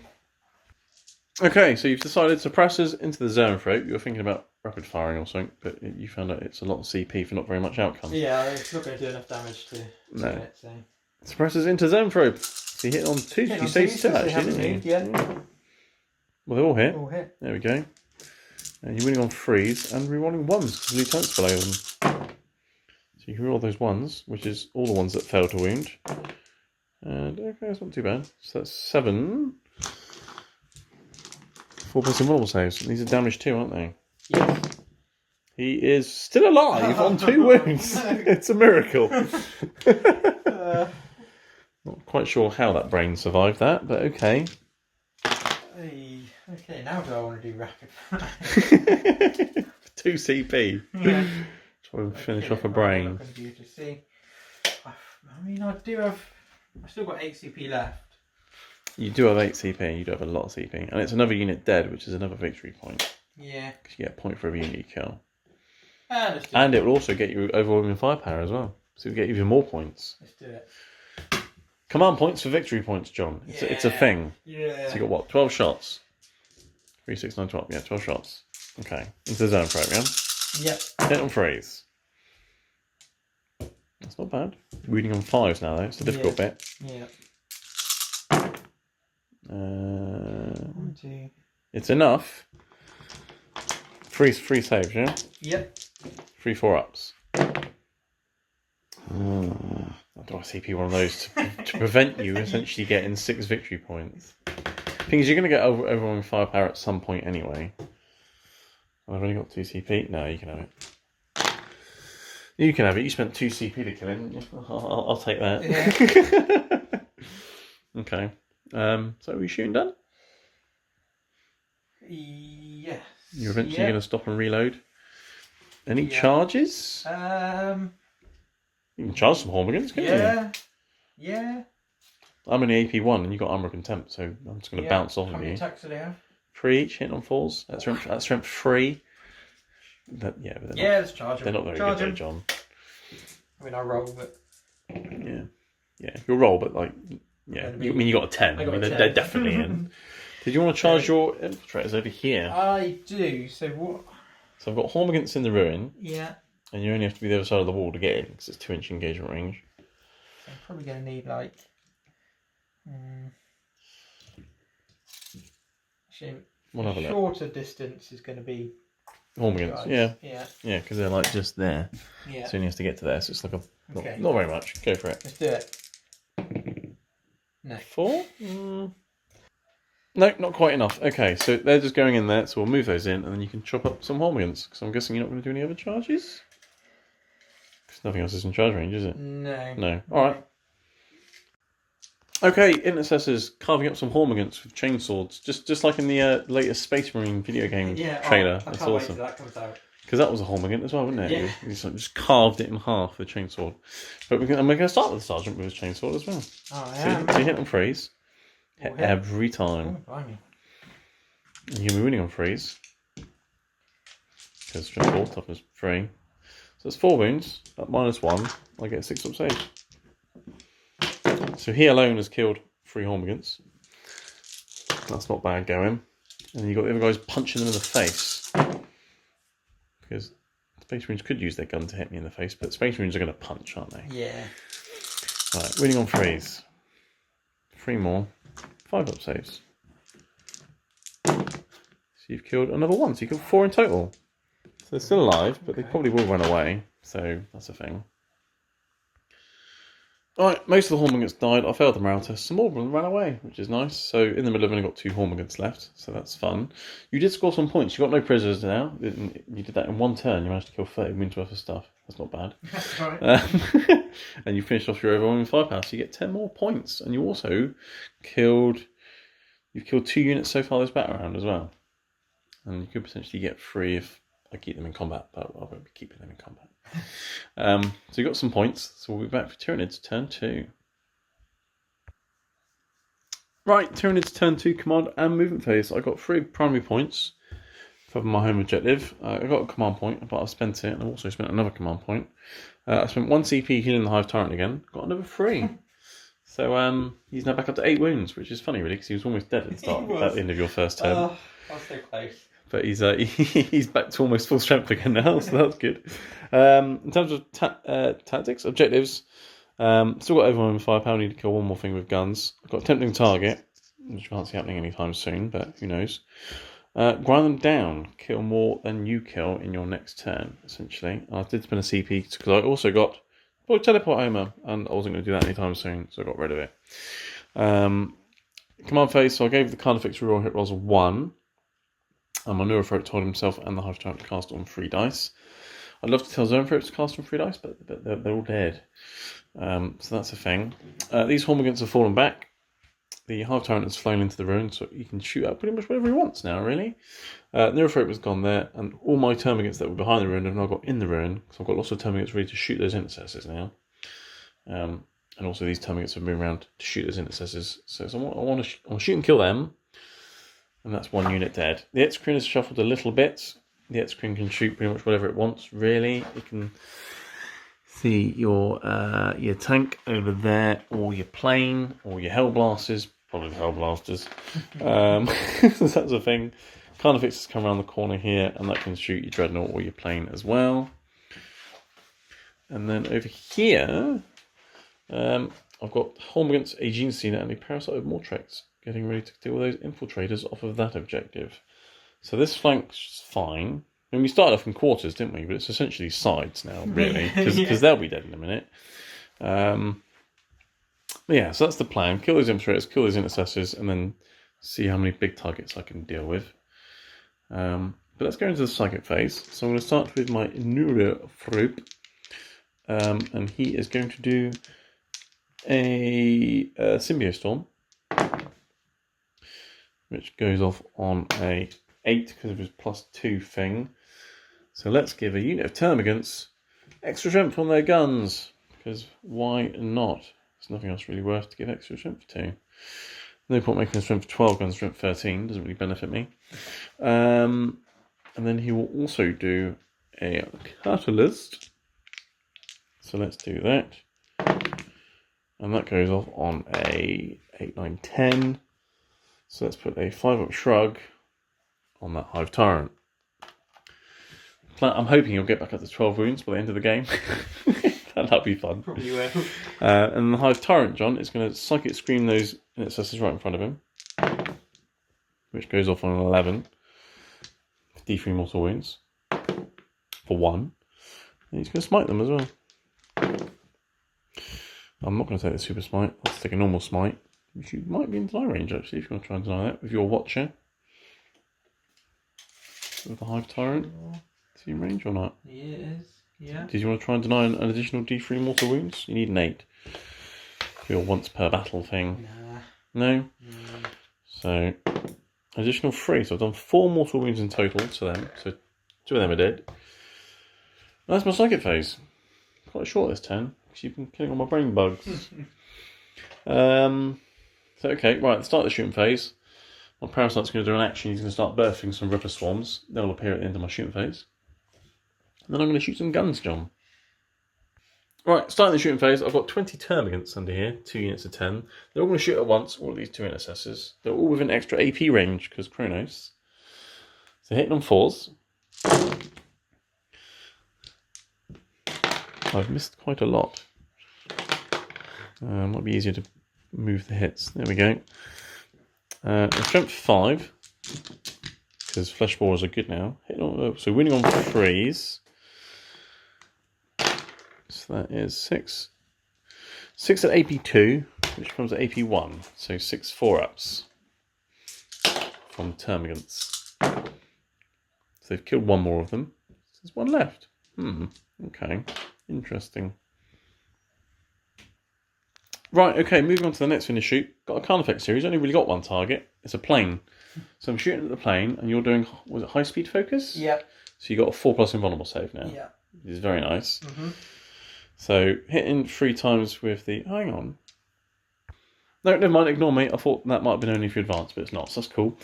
Okay, so you've decided to press us into the zone throat. You were thinking about rapid firing or something, but you found out it's a lot of CP for not very much outcome. Yeah, it's not going to do enough damage to No. it. So. Suppress us into zone throat. So you hit on 2. You saved 2 actually, didn't you? Yeah. Well, they all hit. All hit. There we go. And you're winning on 3s and rerolling 1s because lieutenant's below them. So you can roll those 1s, which is all the ones that fail to wound. And okay, that's not too bad. So that's 7. 4 points of multiple saves. These are damage too, aren't they? Yes. He is still alive on 2 wounds. It's a miracle. Not quite sure how that brain survived that, but okay. Okay, now do I want to do rapid fire? 2 CP. Yeah. Try and finish off a brain. I'm going to see. I mean, I've still got 8 CP left. You do have 8 CP, you do have a lot of CP. And it's another unit dead, which is another victory point. Yeah. Because you get a point for every unit you kill. And it will also get you overwhelming firepower as well. So you'll get even more points. Let's do it. Command points for victory points, John. It's a thing. Yeah. So you got what? 12 shots? 3, 6, 9, 12. Yeah, 12 shots. Okay. Into the zone program. Yep. Hit on freeze. That's not bad. Reading on 5s now, though. It's a difficult bit. Yeah. 1, 2. It's enough. 3 saves, yeah? Yep. 3 4-ups. Do I CP one of those to prevent you essentially getting 6 victory points? Thing is, you're going to get overwhelming firepower at some point anyway. I've only got 2 CP. No, you can have it. You can have it. You spent 2 CP to kill him. I'll take that. Yeah. Okay. So are we shooting done? Yes. You're eventually going to stop and reload. Any charges? You can charge some Hormigans, can't you? Yeah. I'm only AP1 and you got armor contempt, so I'm just going to bounce off of you. How many attacks do they have? 3 each, hit on 4s. That's strength 3. Let's charge them. They're not very good though, John. I mean, I roll, but... Yeah. You'll roll, but you got a 10. I got a 10. They're definitely in. Did you want to charge your infiltrators over here? I do. So what? So I've got Hormigants in the ruin. Yeah. And you only have to be the other side of the wall to get in, because it's 2-inch engagement range. So I'm probably going to need like... shorter distance is going to be... Hormigants, guys. yeah. Yeah, because they're like just there. Yeah. So you have to get to there, so it's like not very much. Go for it. Let's do it. No. 4? No, not quite enough. Okay, so they're just going in there, so we'll move those in, and then you can chop up some Hormigans, because I'm guessing you're not going to do any other charges? Because nothing else is in charge range, is it? No. Alright. Okay, Intercessors carving up some Hormigants with chainswords, just like in the latest Space Marine video game trailer. I That's can't wait awesome. till that comes out. Because that was a Hormigant as well, wasn't it? Yeah. You just carved it in half with a chainsword. But we're going to start with the Sergeant with his chainsword as well. Oh, I So am. you hit on freeze. Hit every time. Oh, blimey. And you're winning on freeze. Because strength 4, toughness 3. So it's 4 wounds. At -1, I get a 6-up save. So he alone has killed 3 Hormigants. That's not bad going. And then you've got the other guys punching them in the face. Because Space Marines could use their gun to hit me in the face, but Space Marines are going to punch, aren't they? Yeah. Right, winning on freeze. 3 more. 5-up saves. So you've killed another 1, so you killed 4 in total. So they're still alive, but they probably will run away. So that's a thing. Alright, most of the Hormigants died. I failed the morale test. Some more of them ran away, which is nice. So in the middle, I've only got 2 Hormigants left, so that's fun. You did score some points. You got no prisoners now. You did that in 1 turn. You managed to kill 30 wounds worth of stuff. That's not bad. That's right. And you finished off your overwhelming firepower, so you get 10 more points. And you also killed 2 units so far this battle round as well. And you could potentially get 3 if I keep them in combat, but I won't be keeping them in combat. So you got some points, so we'll be back for Tyranids turn 2. Right, Tyranids turn 2 command and movement phase. I got 3 primary points. for my home objective. I got a command point, but I've spent it, and I've also spent another command point. I spent 1 CP healing the Hive Tyrant again. Got another 3. So he's now back up to 8 wounds, which is funny really, because he was almost dead at the start, at the end of your first turn. Oh, I was so close. But he's back to almost full strength again now, so that's good. In terms of tactics, objectives, still got overwhelming firepower. Need to kill one more thing with guns. I've got a tempting target, which I can't see happening anytime soon, but who knows. Grind them down. Kill more than you kill in your next turn, essentially. I did spend a CP because I also got teleport Homer, and I wasn't going to do that anytime soon, so I got rid of it. Command phase, so I gave the Carnifex reroll hit rolls 1. And my Neurothroat told himself and the Hive Tyrant to cast on 3 dice. I'd love to tell Zoanthropes to cast on 3 dice, but they're all dead. So that's a thing. These Hormagaunts have fallen back. The Hive Tyrant has flown into the ruin, so he can shoot out pretty much whatever he wants now, really. Neurothroat was gone there, and all my Termagants that were behind the ruin have now got in the ruin, so I've got lots of Termagants ready to shoot those intercessors now. And also these Termagants have moved around to shoot those intercessors. So I want to shoot and kill them. And that's 1 unit dead. The Exocrine is shuffled a little bit. The Exocrine can shoot pretty much whatever it wants, really. It can see your tank over there, or your plane, or your Hellblasters. Probably the Hellblasters. So that's a thing. Carnifex has come around the corner here, and that can shoot your Dreadnought or your plane as well. And then over here, I've got Hormagaunts, a Gene Stealer, and a Parasite of Mortrex. Getting ready to deal with those infiltrators off of that objective. So this flank's fine. I mean, we started off in quarters, didn't we? But it's essentially sides now, really, because they'll be dead in a minute. But yeah, so that's the plan. Kill those infiltrators, kill those intercessors, and then see how many big targets I can deal with. But let's go into the psychic phase. So I'm going to start with my Neurothrope. And he is going to do a Symbiostorm, which goes off on a 8 because of his +2 thing. So let's give a unit of Termagants extra strength on their guns, because why not? There's nothing else really worth to give extra strength to. No point making a strength 12 gun strength 13, doesn't really benefit me. And then he will also do a Catalyst. So let's do that. And that goes off on a 8, 9, 10. So let's put a 5-up shrug on that Hive Tyrant. I'm hoping he'll get back up to 12 wounds by the end of the game. That'll be fun. Probably will. And the Hive Tyrant, John, is going to Psychic Scream those intercessors right in front of him, which goes off on an 11. D3 mortal wounds for 1. And he's going to smite them as well. I'm not going to take the super smite. Let's take a normal smite, which you might be in deny range actually if you want to try and deny that with your Watcher. With the Hive Tyrant. Is he in range or not? He is, yeah. Did you want to try and deny an additional D3 mortal wounds? You need an 8. For your once per battle thing. Nah. No? So, additional 3. So I've done 4 mortal wounds in total to them. So 2 of them are dead. That's my psychic phase. Quite short this turn, because you've been killing all my brain bugs. So okay, right, at the start of the shooting phase, my Parasite's going to do an action. He's going to start birthing some Ripper Swarms. They'll appear at the end of my shooting phase. And then I'm going to shoot some guns, John. Right, starting the shooting phase, I've got 20 Termagants under here, 2 units of 10. They're all going to shoot at once, all of these 2 intercessors. They're all within extra AP range, because Chronos. So hitting on 4s. I've missed quite a lot. Might be easier to move the hits. There we go. Strength 5, because Flesh Borers are good now. So winning on 3s. So that is 6. 6 at AP 2, which comes at AP 1. So 6 4-ups from Termagants. So they've killed 1 more of them. There's 1 left. Okay. Interesting. Right, okay, moving on to the next finish shoot. Got a Carnifex series, only really got 1 target. It's a plane. So I'm shooting at the plane, and you're doing, was it high speed focus? Yeah. So you got a 4+ invulnerable save now. Yeah. Which is very nice. So hitting 3 times with the, hang on. No, never mind, ignore me. I thought that might have been only if you advanced, but it's not, so that's cool.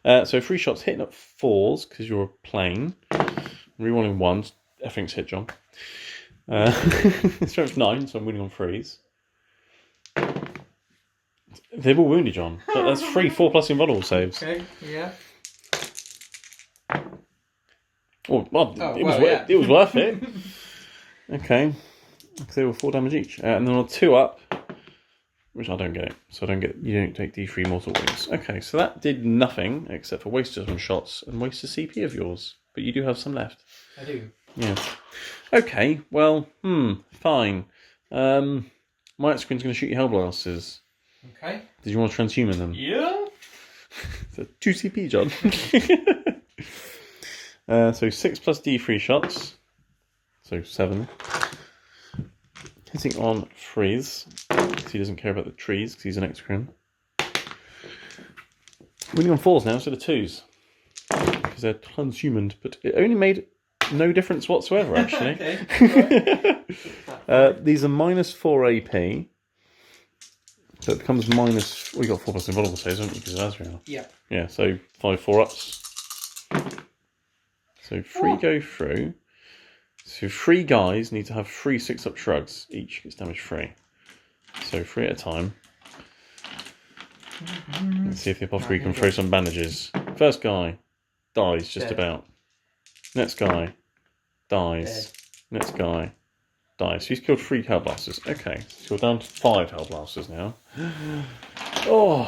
So 3 shots hitting at 4s, because you're a plane. Rerolling 1s, everything's hit, John. Strength 9, so I'm winning on 3s. They've all wounded, John. That's 3 4+ invulnerable saves. Okay, yeah. Oh, well, it was worth it. Okay. So they were 4 damage each. And then on 2 up, which I don't get. So you don't take D3 mortal wounds. Okay, so that did nothing except for waste some shots and waste a CP of yours. But you do have some left. I do. Yeah. Okay, well, fine. My screen's going to shoot you hellblasters. Okay. Did you want to transhuman them? Yeah. So 2 CP, John. So 6 plus D3 shots. So 7. Hitting on 3s. Because he doesn't care about the trees, because he's an Excrim. Winning on 4s now instead of 2s. Because they're transhumaned. But it only made no difference whatsoever, actually. These are minus 4 AP. So it becomes minus... Well, you got 4+ invulnerable saves, haven't you? Because of Azrael. Yeah. Yeah, so 5 4-ups. So 3 go through. So 3 guys need to have 3 6-up shrugs. Each gets damage 3. So 3 at a time. Let's see if the apothecary can throw some bandages. First guy dies just about. Next guy dies. Next guy dies. So he's killed 3 hellblasters. Okay, so we're down to 5 hellblasters now. Oh,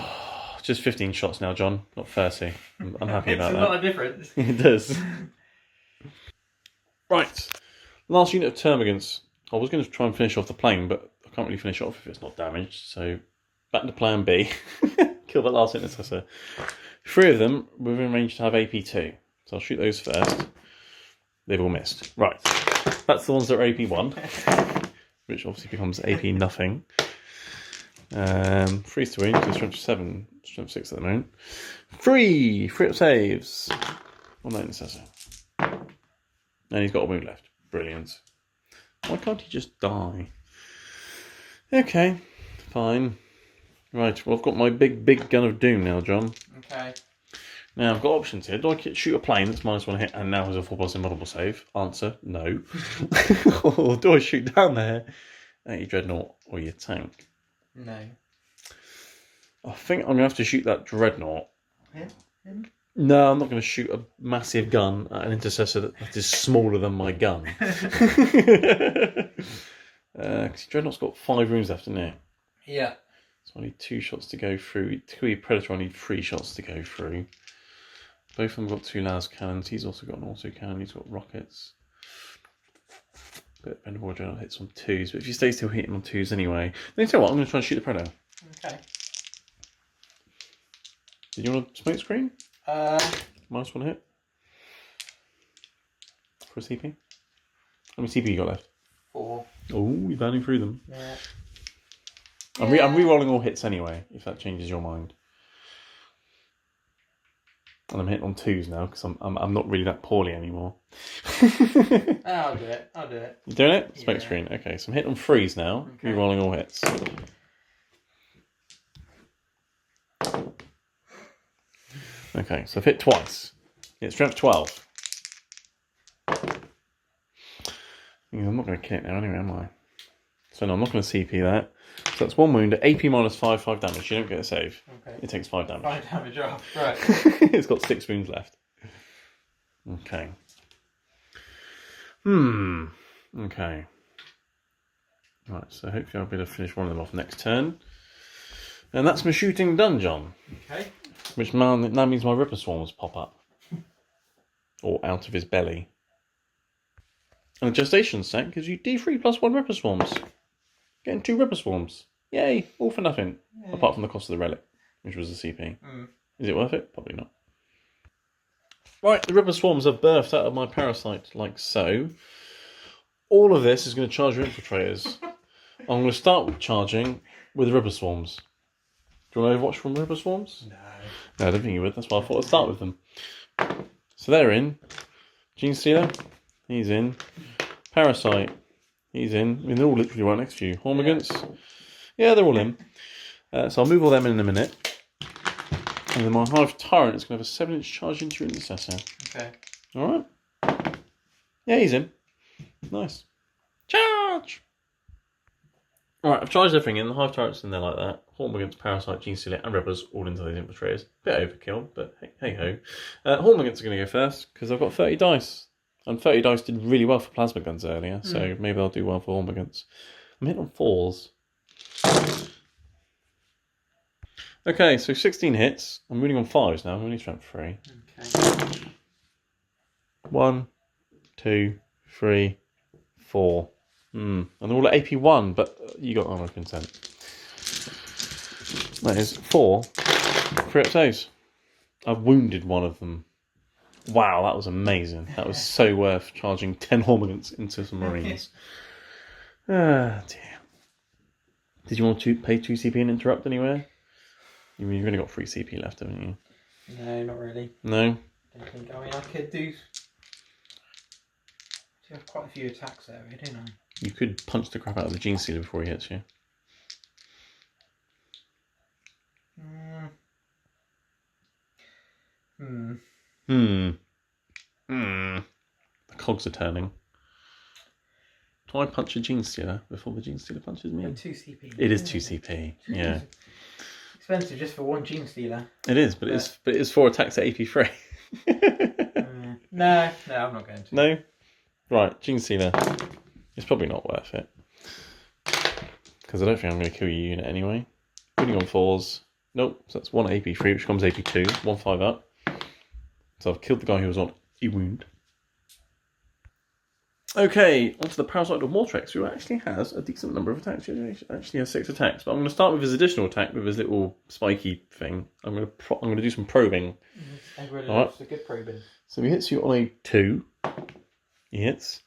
just 15 shots now, John. Not 30. I'm happy about that. It's a lot of difference. It does. Right. Last unit of Termagants. I was going to try and finish off the plane, but I can't really finish it off if it's not damaged. So back to plan B. Kill that last intercessor. 3 of them within range to have AP2. So I'll shoot those first. They've all missed. Right. That's the ones that are AP1. Which obviously becomes AP nothing. 3 to wound, so strength 7, strength 6 at the moment. 3 up saves on that intercessor. And he's got a wound left. Brilliant. Why can't he just die? Okay, fine. Right, well I've got my big gun of doom now, John. Okay. Now I've got options here. Do I shoot a plane that's -1 hit and now has a 4+ invulnerable save? Answer, no. Or do I shoot down there at your dreadnought or your tank? No. I think I'm going to have to shoot that dreadnought. Him? No, I'm not going to shoot a massive gun at an intercessor that is smaller than my gun. Because dreadnought's got 5 wounds left, isn't it? Yeah. So I need 2 shots to go through. To Predator, I need 3 shots to go through. Both of them got 2 las cannons. He's also got an auto cannon. He's got rockets. But Bendable Adrenaline hits on 2s. But if you stay still, hit him on 2s anyway. Then you tell you what, I'm going to try and shoot the Predator. Okay. Did you want a smoke screen? -1 hit. For a CP. How many CP you got left? 4. Oh, you're burning through them. Yeah. I'm re-rolling all hits anyway, if that changes your mind. And I'm hitting on 2s now, because I'm not really that poorly anymore. I'll do it. You doing it? Smoke Yeah. screen. Okay, so I'm hitting on 3s now, Okay. re-rolling all hits. Okay, so I've hit twice. It's strength 12. I'm not going to kill it now anyway, am I? So no, I'm not going to CP that. So that's 1 wound, AP -5, 5 damage. You don't get a save. Okay. It takes 5 damage. 5 damage off. Right. It's got 6 wounds left. Okay. Okay. Right, so hopefully I'll be able to finish one of them off next turn. And that's my shooting done, John. Okay. Which now means my Ripper Swarms pop up. Or out of his belly. And the gestation set gives you D3 + 1 Ripper Swarms. Getting 2 Ripper Swarms. Yay, all for nothing. Yeah. Apart from the cost of the relic, which was the CP. Is it worth it? Probably not. Right, the Ripper Swarms are birthed out of my parasite, like so. All of this is going to charge your infiltrators. I'm going to start with charging with Ripper Swarms. Do you want to overwatch from Ripper Swarms? No, I don't think you would. That's why I thought I'd start with them. So they're in. Gene Stealer, he's in. Parasite, he's in. I mean, they're all literally right next to you. Hormigants, yeah, they're all in. So I'll move all them in a minute. And then my Hive Tyrant is going to have a 7-inch charge into your intercessor. Okay. Alright. Yeah, he's in. Nice. Charge! Alright, I've charged everything in. The Hive Tyrant's in there like that. Horn against Parasite, Gene Stealer, and Rebels all into those infiltrators. Bit overkill, but hey ho. Horn against are going to go first because I've got 30 dice. And 30 dice did really well for plasma guns earlier, so maybe they'll do well for Horn against. I'm hitting on 4s. Okay, so 16 hits. I'm running on 5s now. I'm only strength 3. Okay. 1, 2, 3, 4. And they're all at AP 1, but you got armor consent. That is 4 3XOs. I've wounded one of them. Wow, that was amazing. That was so worth charging 10 Hormigants into some Marines. Ah, dear. Did you want to pay 2 CP and interrupt anywhere? You've only got 3 CP left, haven't you? No, not really. No? Don't think. I mean, I could do. I have quite a few attacks there, don't I? You could punch the crap out of the Gene Stealer before he hits you. The cogs are turning. Do I punch a Gene Stealer before the Gene Stealer punches me? 2 CP. It is 2 CP, yeah. Expensive just for one Gene Stealer. It is, but it is 4 attacks at AP 3. No, I'm not going to. No? Right, Gene Stealer. It's probably not worth it. Because I don't think I'm going to kill your unit anyway. Putting on 4s. Nope, so that's 1 AP 3, which becomes AP 2. 1 5 up. So I've killed the guy who was on a wound. Okay, onto the Parasite of Mortrex, who actually has a decent number of attacks. He actually has 6 attacks, but I'm going to start with his additional attack with his little spiky thing. I'm going to do some probing. Everyone loves a good probing. So he hits you on a 2. He hits.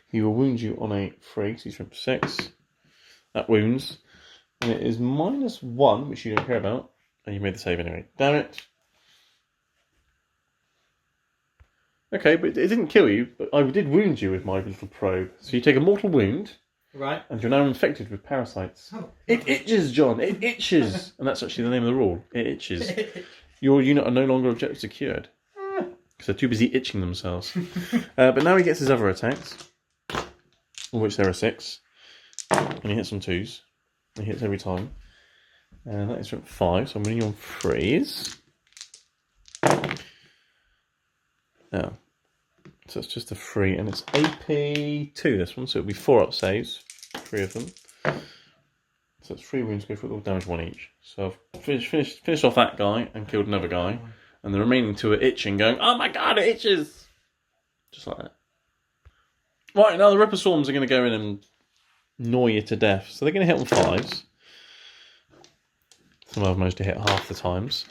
He will wound you on a 3, so he's from 6. That wounds. And it is -1, which you don't care about. And you made the save anyway. Damn it. Okay, but it didn't kill you, but I did wound you with my little probe. So you take a mortal wound. Right. And you're now infected with parasites. Oh. It itches, John. It itches. And that's actually the name of the rule. It itches. Your unit are no longer objective secured. Because they're too busy itching themselves. But now he gets his other attacks. Of which there are 6. And he hits on 2s. He hits every time. And that is from 5, so I'm running on 3s. Now, so it's just a 3, and it's AP 2 this one, so it'll be 4 up saves, 3 of them. So it's 3 wounds, go for all damage 1 each. So I've finished off that guy and killed another guy, and the remaining 2 are itching, going, oh my god, it itches! Just like that. Right, now the Ripper Swarms are going to go in and gnaw you to death. So they're going to hit on 5s. Some of them managed to hit half the times.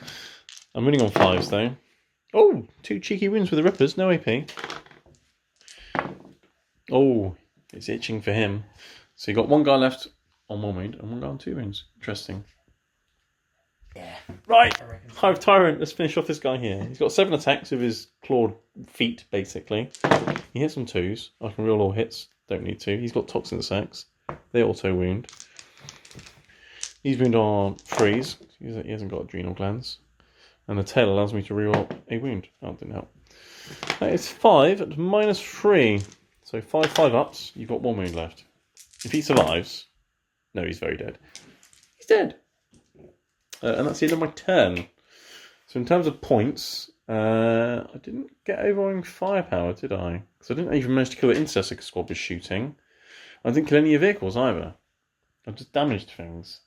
I'm winning on 5s though. Oh, 2 cheeky wounds with the Rippers, no AP. Oh, it's itching for him. So you got 1 guy left on 1 wound and 1 guy on 2 wounds. Interesting. Yeah. Right, Hive Tyrant, let's finish off this guy here. He's got 7 attacks with his clawed feet, basically. He hits on 2s. I can reroll all hits, don't need to. He's got Toxin Sacs. They auto wound. He's wounded on 3s. He hasn't got adrenal glands. And the tail allows me to reroll a wound. Oh, it didn't help. That is 5 at -3. So 5 ups, you've got 1 wound left. If he survives... No, he's very dead. He's dead. And that's the end of my turn. So in terms of points, I didn't get overwhelming firepower, did I? Because I didn't even manage to kill the intercessor squad with shooting. I didn't kill any of your vehicles either. I just damaged things.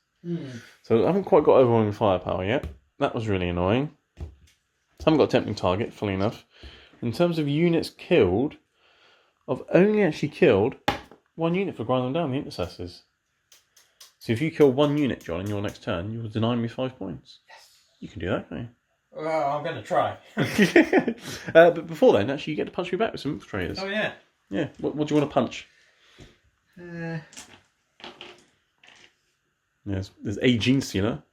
So I haven't quite got overwhelming firepower yet. That was really annoying. I haven't got a tempting target, fully enough. In terms of units killed, I've only actually killed 1 unit for grinding down the intercessors. So if you kill 1 unit, John, in your next turn, you will deny me 5 points. Yes. You can do that, can't you? Well, I'm going to try. But before then, actually, you get to punch me back with some infiltrators. Oh, yeah. Yeah. What do you want to punch? There's a Gene Stealer.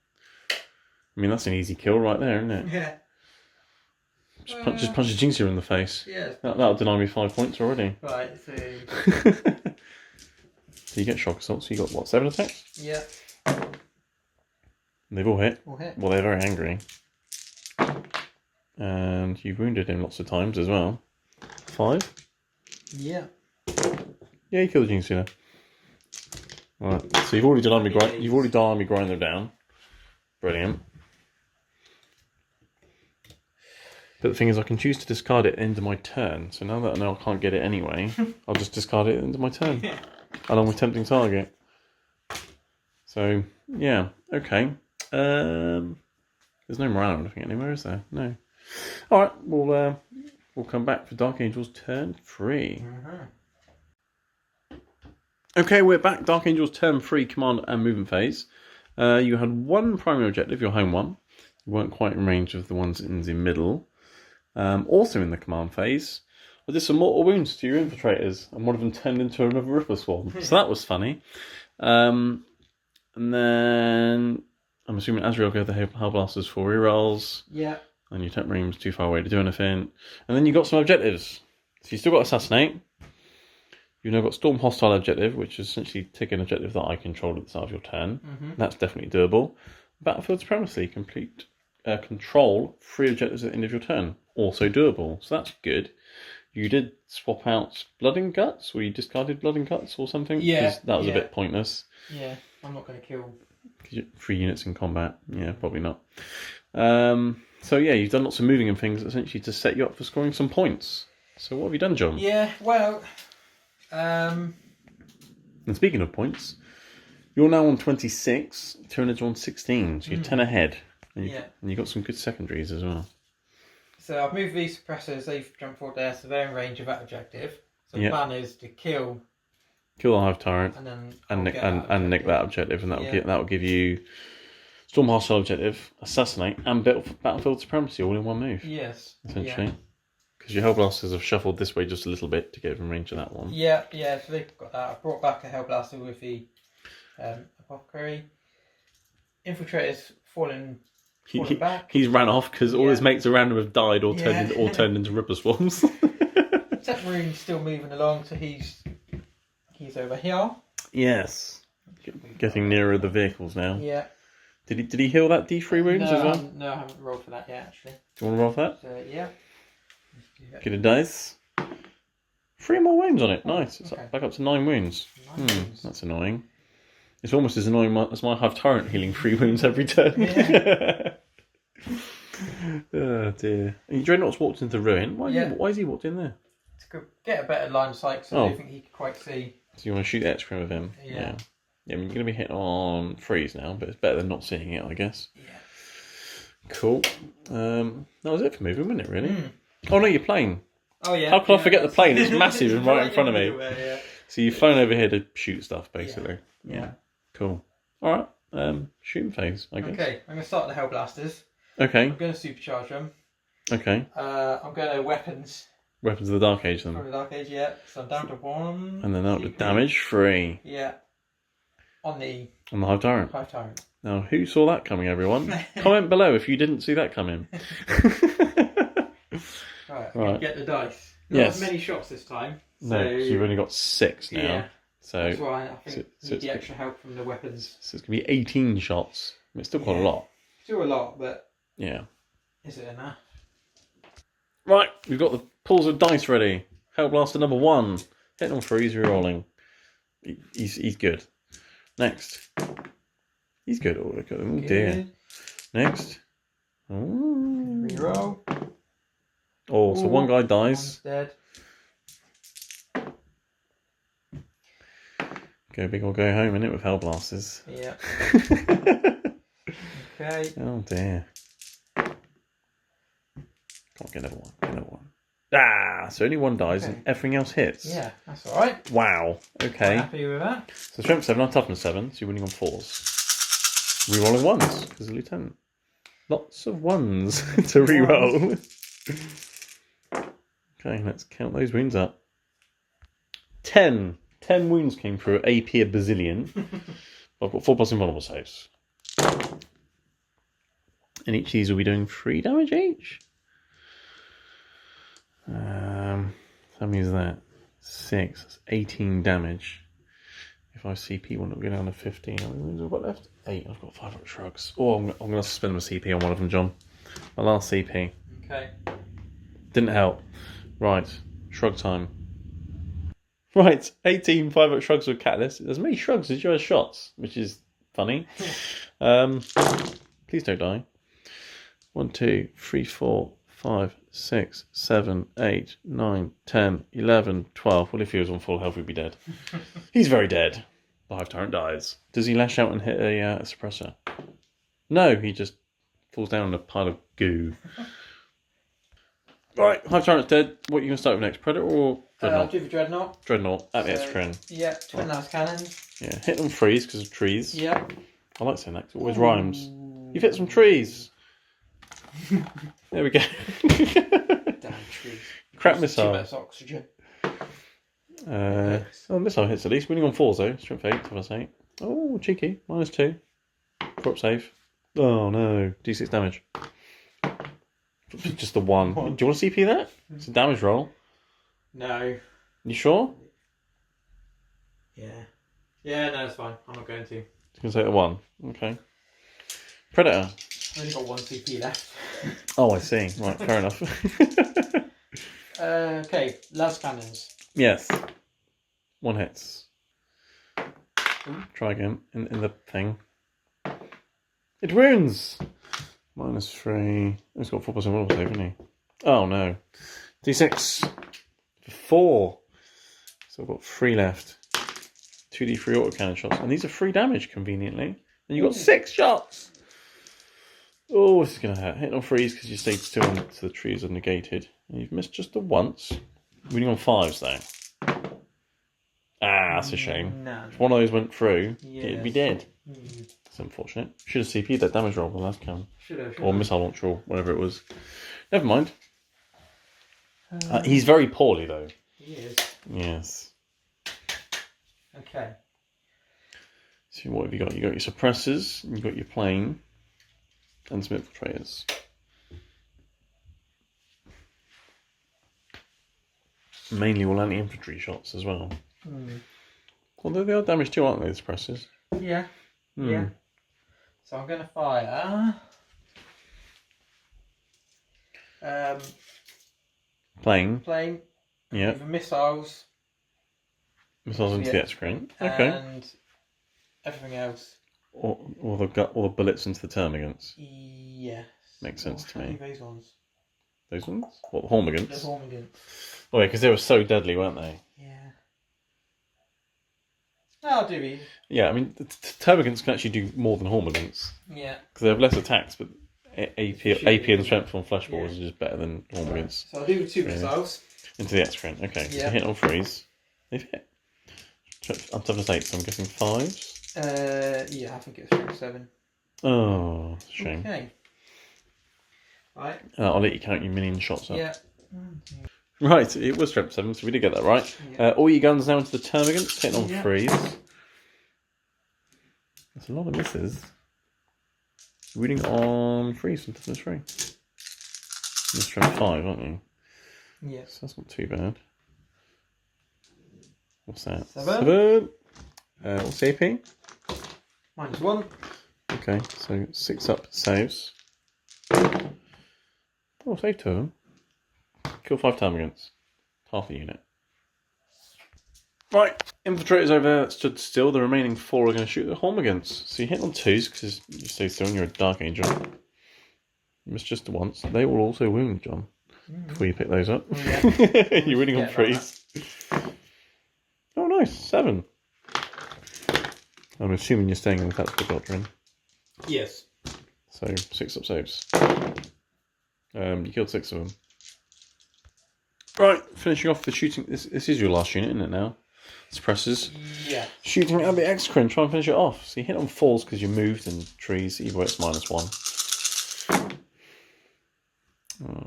I mean, that's an easy kill right there, isn't it? Yeah. Just punch a Gene Stealer in the face. Yeah. That'll deny me 5 points already. Right, so... So you get shock assault, so you got, what, 7 attacks? Yeah. They've all hit. All hit. Well, they're very angry. And you've wounded him lots of times as well. 5. Yeah. Yeah, he killed Genestealer. Right. So you've already done army grind. You've already done army grinder down. Brilliant. But the thing is, I can choose to discard it into my turn. So now that I know I can't get it anyway, I'll just discard it into my turn, along with tempting target. So yeah, okay. There's no morale or anything anywhere, is there? No. All right, we'll come back for Dark Angels turn 3. Okay, we're back. Dark Angels turn 3, command and movement phase. You had one primary objective, your home one. You weren't quite in range of the ones in the middle. Also in the command phase, I did some mortal wounds to your infiltrators, and one of them turned into another Ripper Swarm. So that was funny. And then I'm assuming Azrael gave the Hellblasters 4 rerolls. Yeah. And your Temp Marine was too far away to do anything. And then you got some objectives. So you still got Assassinate. You've now got Storm Hostile objective, which is essentially take an objective that I controlled at the start of your turn. That's definitely doable. Battlefield Supremacy, complete control 3 objectives at the end of your turn. Also doable. So that's good. You did swap out Blood and Guts, or you discarded Blood and Guts or something? Yeah. 'Cause that was a bit pointless. Yeah, I'm not going to kill. 3 units in combat. Yeah, probably not. So yeah, you've done lots of moving and things essentially to set you up for scoring some points. So what have you done, John? Yeah, well... And speaking of points, you're now on 26, Tyranids are on 16, so you're 10 ahead. And you got some good secondaries as well. So I've moved these suppressors, they've jumped forward there, so they're in range of that objective. So the plan is to kill the Hive Tyrant and nick that objective, and that'll give you Storm Hostile objective, Assassinate, and Battlefield Supremacy all in one move. Yes. Essentially. Because your Hellblasters have shuffled this way just a little bit to get in range of that one. Yeah, so they've got that. I brought back a Hellblaster with the Apothecary. Infiltrator's fallen back. He's ran off because all his mates around him have died or turned into Ripper Swarms. Temp Marine's still moving along, so he's over here. Yes. Getting nearer the vehicles now. Yeah. Did he heal that D3 wounds as well? No, I haven't rolled for that yet, actually. Do you want to roll for that? So, yeah. Get a dice. 3 more wounds on it. Nice. It's back up to 9 wounds. That's annoying. It's almost as annoying as my Hive Tyrant healing 3 wounds every turn. Yeah. Oh dear. And Dreadnought's walked into Ruin. Why has he walked in there? To get a better line of sight, so I don't think he can quite see. So you want to shoot the X-Cream with him? Yeah. I mean, you're going to be hit on freeze now, but it's better than not seeing it, I guess. Yeah. Cool. That was it for moving, wasn't it, really? Oh, no, you're playing. Oh, yeah. How could I forget the plane? It's massive and right in front of me. Yeah. So you've flown over here to shoot stuff, basically. Yeah. Cool. All right. Shooting phase, I guess. Okay, I'm going to start the Hellblasters. Okay. I'm going to supercharge them. Okay. I'm going to weapons. Weapons of the Dark Age, then. From the Dark Age, yeah. So I'm down to 1. And then out to damage 3. Yeah. On the Hive Tyrant. Hive Tyrant. Now, who saw that coming, everyone? Comment below if you didn't see that coming. Right. Get the dice. Not as many shots this time. No, so you've only got 6 now. Yeah. So that's why I think need the extra help from the weapons. So it's going to be 18 shots. I mean, it's still quite a lot. Still a lot, but... Yeah. Is it enough? Right, we've got the pools of dice ready. Hellblaster number 1. Hitting on 3, he's rerolling. He's good. Next. He's good. Oh, look at him. Oh, dear. Next. Oh. Reroll. Oh, so one guy dies. One's dead. Go big or go home, innit, with Hellblasters. Yeah. Okay. Oh, dear. Can't get another one. Ah, so only one dies and everything else hits. Yeah, that's alright. Wow. Okay. Happy with that. So strength 7 on toughness 7, so you're winning on 4s. Rerolling 1s, because of Lieutenant. Lots of 1s to reroll. Okay, let's count those wounds up. 10. 10 wounds came through, AP a bazillion. I've got 4+ invulnerable saves. And each of these will be doing 3 damage each. How many is that? 6. That's 18 damage. If I CP one, it'll go down to 15. How many have I got left? 8. I've got 5 shrugs. Oh, I'm going to spend my CP on one of them, John. My last CP. Okay. Didn't help. Right. Shrug time. Right. 18 5 shrugs with Catalyst. As many shrugs as you have shots, which is funny. Please don't die. 1, 2, 3, 4, 5, 6, 7, 8, 9, 10, 11, 12. Well, if he was on full health, he'd be dead. He's very dead. The Hive Tyrant dies. Does he lash out and hit a suppressor? No, he just falls down in a pile of goo. Right, Hive Tyrant's dead. What are you going to start with next? Predator or Dreadnought? I'll do the Dreadnought. Dreadnought at the X-Crin. Yeah, twin last cannons. Yeah, hit on freeze because of trees. Yeah. I like saying that 'cause it always rhymes. You've hit some trees. There we go. Damn trees. Crap missile. Too much oxygen. Missile hits at least. Winning on 4s though. Strength 8, toughness 8. Oh, cheeky. -2. Drop save. Oh no. D6 damage. Just the 1. Do you want to CP that? It's a damage roll. No. You sure? Yeah. Yeah, no, it's fine. I'm not going to. You can say a 1. Okay. Predator. I've only got 1 CP left. Oh, I see. Right, fair enough. Okay, las cannons. Yes. 1 hits. Ooh. Try again in the thing. It wounds! -3. He's got 4% roll save, hasn't he? Oh no. D6. 4. So I've got 3 left. 2d3 autocannon shots. And these are 3 damage, conveniently. And you've got 6 shots! Oh, this is going to hurt. Hit on freeze because your stage 2 onto the trees are negated. And you've missed just the once. Winning on 5s, though. Ah, that's a shame. No. If one of those went through, Yes. it'd be dead. It's unfortunate. Should have CP'd that damage roll the last cannon. Should have. Or missile launcher or whatever it was. Never mind. He's very poorly, though. He is. Yes. Okay. So what have you got? You got your suppressors, you got your plane, and some infiltrators. Mainly all anti-infantry shots as well. Although they are damaged too, aren't they, the suppressors? Yeah. Yeah. So I'm going to fire... Plane. plane. Yeah. With missiles. Missiles into the X-Crin. Okay. And everything else. Or the bullets into the termagants. Yes. Makes sense to me. Those ones. Those ones? What, the Hormigants? The Hormigants. Oh yeah, because they were so deadly, weren't they? Yeah. Oh, do we? Yeah, I mean, the termagants can actually do more than Hormigants. Yeah. Because they have less attacks, but AP and strength on flash balls is just better than Hormigants. So I'll do 2 missiles. Into the X-Crin. Okay, so hit on freeze. They've hit. I'm toughness 8, so I'm guessing 5s. Yeah, I think it's strength 7. Oh, shame. Okay. Right. I'll let you count your minion shots up. Yeah. Right, it was strength 7, so we did get that right. Yeah. All your guns now into the termagants, hitting on Yeah. freeze. That's a lot of misses. Reading on freeze and toughness 3. You're strength 5, aren't you? Yes. So that's not too bad. What's that? 7. What's the AP? -1. Okay, so 6 up saves. Oh, save 2 of them. Kill 5 termagants. Half a unit. Right, infiltrators over there that stood still. The remaining 4 are going to shoot the Hormigants. So you hit on 2s because you stay still and you're a Dark Angel. You missed just the once. They will also wound, John. Before you pick those up. Yeah. You're winning on freeze. Oh, nice. 7. I'm assuming you're staying in the tactical doctrine. Yes. So 6 up saves. You killed 6 of them. Right, finishing off the shooting. This is your last unit, isn't it now? Suppressors. Yeah. Shooting at the X-Crin, try and finish it off. So you hit on 4s because you moved and trees, either way it's -1.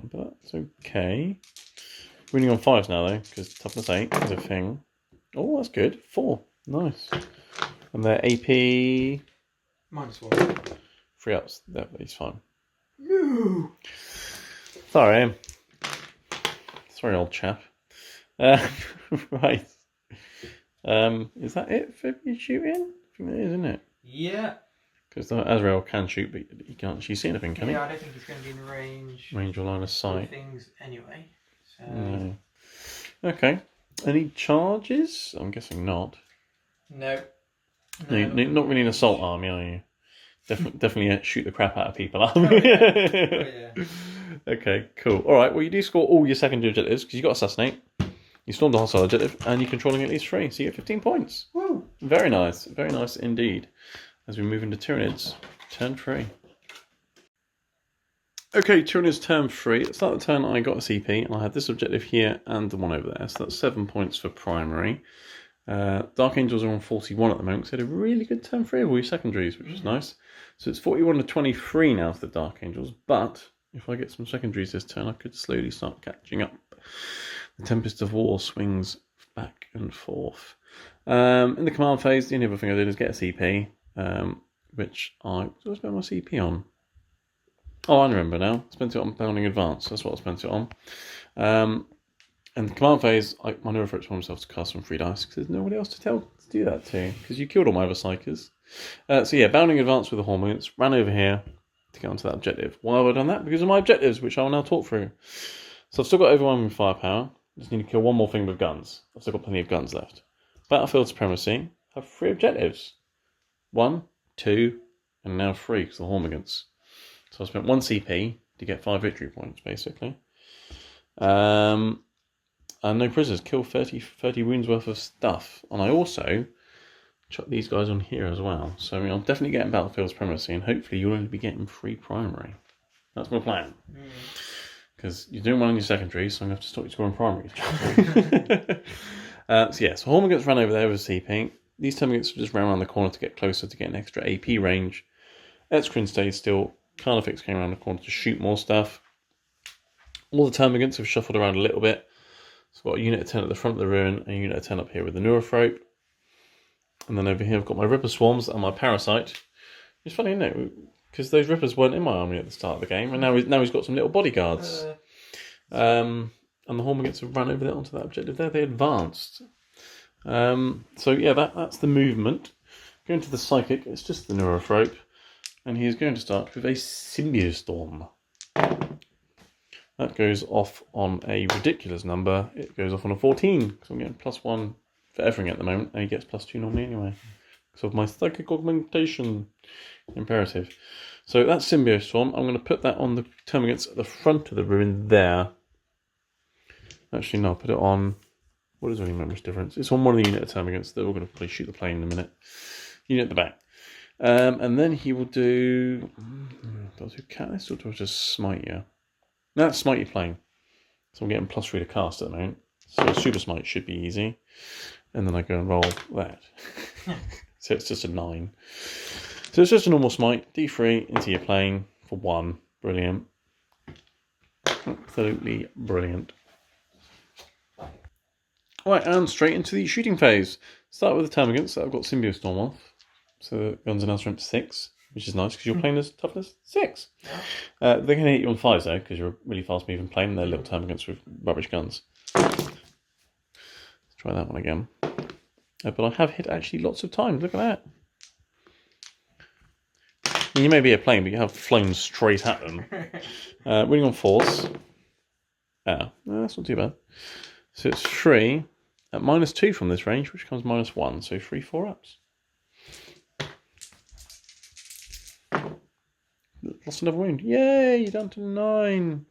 But that's okay. Winning on 5s now though, because toughness 8 is a thing. Oh, that's good. 4. Nice. And their AP... -1. 3 ups. That is fine. No. Sorry. Sorry, old chap. Right. Is that it for you shooting? I think that is, isn't it? Yeah. Because Azrael can shoot, but he can't actually see anything, can he? Yeah, I don't think he's going to be in range. Range or line of sight. Things anyway. So. No. Okay. Any charges? I'm guessing not. No. No, not really an assault army, are you? Definitely shoot the crap out of people army. Oh, yeah. Oh, yeah. Okay, cool. All right. Well, you do score all your secondary objectives because you got assassinate. You stormed a hostile objective, and you're controlling at least 3, so you get 15 points. Woo. Very nice indeed. As we move into Tyranids, turn 3. Okay, Tyranids turn 3. At the start of the turn, I got a CP, and I had this objective here and the one over there. So that's 7 points for primary. Dark Angels are on 41 at the moment, so they had a really good turn 3 of all your secondaries, which is nice. So it's 41 to 23 now for the Dark Angels, but if I get some secondaries this turn, I could slowly start catching up. The Tempest of War swings back and forth. In the command phase, the only other thing I did is get a CP, which I spent my CP on. Oh, I remember now. I spent it on Bounding Advance. That's what I spent it on. And the command phase, I never forced myself to cast on 3 dice because there's nobody else to do that to, because you killed all my other psychers. So yeah, Bounding Advance with the Hormones, ran over here to get onto that objective. Why have I done that? Because of my objectives, which I will now talk through. So I've still got overwhelming firepower. Just need to kill one more thing with guns. I've still got plenty of guns left. Battlefield Supremacy. I have 3 objectives. 1, 2, and now 3 because of the Hormigans. So I spent 1 CP to get 5 victory points, basically. And no prisoners. Kill 30 wounds worth of stuff. And I also chuck these guys on here as well. So I mean, I'm definitely getting Battlefield Supremacy, and hopefully you'll only be getting 3 primary. That's my plan. Because you're doing well on your secondary, so I'm going to have to stop you scoring primaries. So Hormigans ran over there with CP. These Termagants just ran around the corner to get closer to get an extra AP range. Etzkrin stayed still. Carnifex came around the corner to shoot more stuff. All the Termagants have shuffled around a little bit. So I've got a unit of 10 at the front of the ruin, and a unit of 10 up here with the Neurothrope. And then over here I've got my Ripper Swarms and my Parasite. It's funny, isn't it? Because those Rippers weren't in my army at the start of the game, and now he's got some little bodyguards. And the Hormigans have run over there onto that objective there. They advanced. So yeah, that's the movement. Going to the Psychic, it's just the Neurothrope, and he is going to start with a Symbiostorm. That goes off on a ridiculous number. It goes off on a 14, because I'm getting +1 for everything at the moment, and he gets +2 normally anyway. Because of my Psychic Augmentation imperative. So that's Symbiostorm. I'm going to put that on the Termagants at the front of the ruin there. Actually, no, I'll put it on... What is really much difference? It's on one of the unit of Termagants. They're all going to probably shoot the plane in a minute. Unit at the back. And then he will do... Does he Catalyst or do I just Smite you? No, that's Smite your plane. So I'm getting +3 to cast at the moment. So Super Smite should be easy. And then I go and roll that. So it's just a 9. So it's just a normal Smite. D3 into your plane for 1. Brilliant. Absolutely brilliant. Right, and straight into the shooting phase. Start with the Termagants that I've got Symbiostorm off. So the guns are now strength 6, which is nice because your plane is toughness 6. They're going to hit you on 5s though, because you're a really fast moving plane. They're little Termagants with rubbish guns. Let's try that one again. But I have hit actually lots of times. Look at that. You may be a plane, but you have flown straight at them. Winning on 4s. No, that's not too bad. So it's 3 at -2 from this range, which comes -1. So 3 4-ups. Lost another wound. Yay! Down to 9.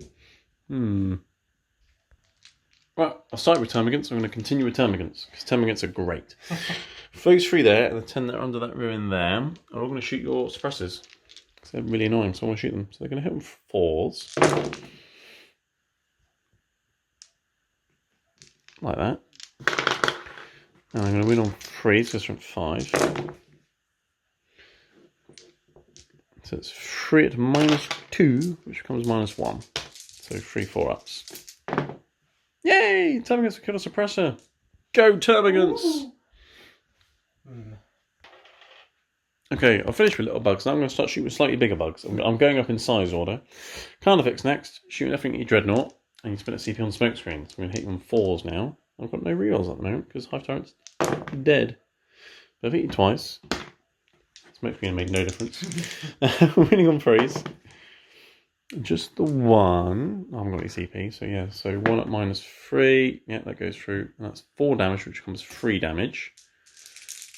Right, I'll start with Termagants. I'm going to continue with Termagants, because Termagants are great. Those 3 there, and the 10 that are under that ruin there, are all going to shoot your suppressors. Because they're really annoying, so I want to shoot them. So they're going to hit them 4s. Like that. And I'm going to win on 3s, because from 5. So it's 3 at -2, which becomes -1. So 3 4-ups. Yay! Termagants have killed a suppressor. Go Termagants! Okay, I'll finish with little bugs. Now I'm going to start shooting with slightly bigger bugs. I'm going up in size order. Carnifex next. Shooting everything at your Dreadnought. And you spend a CP on smoke screens. I'm going to hit you on 4s now. I've got no rerolls at the moment because Hive Tyrants Dead. But I've eaten twice. Smoke's going to make no difference. Winning on freeze. Just the one. I haven't got any CP, so yeah. So 1 at -3. Yeah, that goes through. And that's 4 damage, which becomes 3 damage.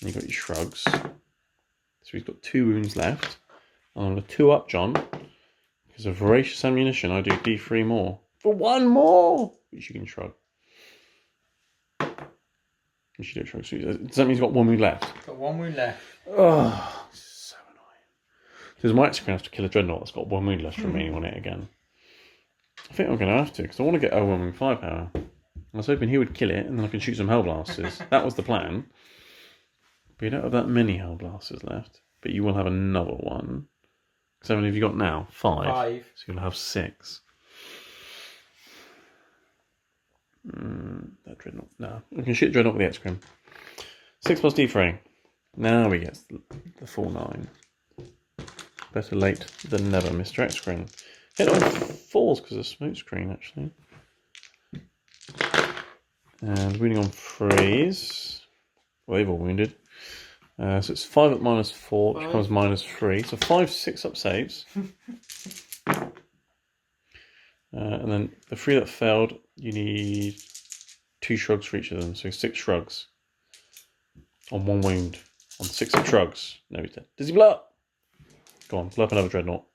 And you've got your shrugs. So he's got 2 wounds left. And on the 2 up, John, because of voracious ammunition, I do D3 more. For 1 more! Which you can shrug. You should do shrug. So does that mean he's got 1 wound left? Got 1 wound left. Oh, so annoying. So my actually going to have to kill a dreadnought that's got 1 wound left remaining on it again. I think I'm going to have to, because I want to get overwhelming firepower. I was hoping he would kill it, and then I can shoot some Hellblasters. That was the plan. But you don't have that many Hellblasters left. But you will have another one. So how many have you got now? 5. 5. So you'll have 6. That dreadnought. No. We can shoot dreadnought with the X-Crim. 6 plus D3. Now we get the full 9. Better late than never, Mr. X-Crim. Hit on 4s because of smoke screen, actually. And wounding on freeze. Well, they've all wounded. So it's 5 at -4, which becomes -3. So 5 6-up saves. And then the 3 that failed, you need 2 shrugs for each of them. So 6 shrugs on 1 wound. On 6 up shrugs. No, he's dead. Does he blow up? Go on, blow up another dreadnought.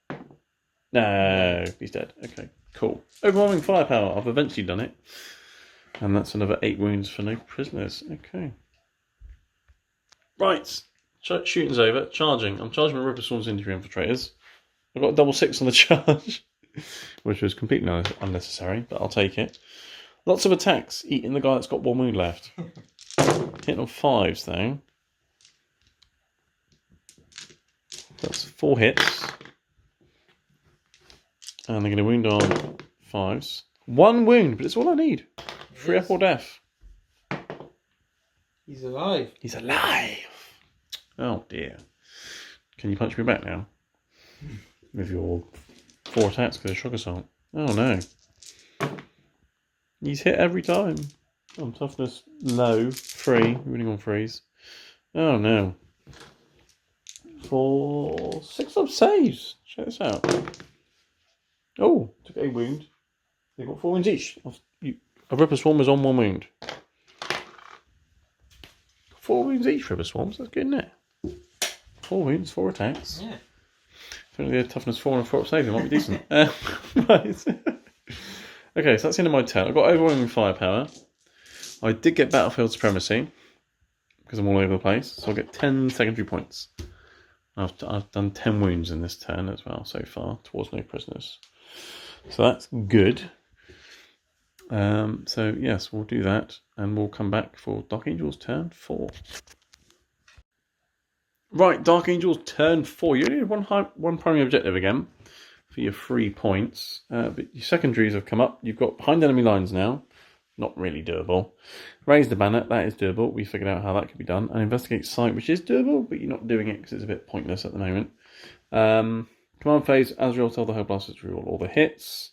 No, he's dead. Okay, cool. Overwhelming firepower. I've eventually done it. And that's another 8 wounds for no prisoners. Okay. Right. Shooting's over. Charging. I'm charging my Ripper Swarms into infiltrators. I've got a double 6 on the charge. Which was completely unnecessary, but I'll take it. Lots of attacks. Eating the guy that's got 1 wound left. Hitting on 5s, though. That's 4 hits. And they're going to wound on 5s. 1 wound, but it's all I need. 3 up or death. He's alive. He's alive. Oh dear. Can you punch me back now? With your 4 attacks because of Shock Assault. Oh no. He's hit every time. Toughness low. 3. Winning on freeze. Oh no. For 6 up saves. Check this out. Oh, took a wound. They've got 4 wounds each. A Ripper Swarm is on 1 wound. 4 wounds each, Ripper Swarms. That's good, isn't it? 4 wounds, 4 attacks. Yeah. If only a toughness 4 and a 4 up save, it might be decent. Right. Okay, so that's the end of my turn. I've got overwhelming firepower. I did get battlefield supremacy because I'm all over the place. So I'll get 10 secondary points. I've done 10 wounds in this turn as well so far, towards no prisoners. So that's good. So yes, we'll do that, and we'll come back for Dark Angel's turn 4. Right, Dark Angel's turn 4. You only need one primary objective again for your 3 points, but your secondaries have come up. You've got behind enemy lines now. Not really doable. Raise the banner, that is doable. We figured out how that could be done. And investigate site, which is doable, but you're not doing it because it's a bit pointless at the moment. Command phase, Azrael tell the Hellblasters to reroll all the hits.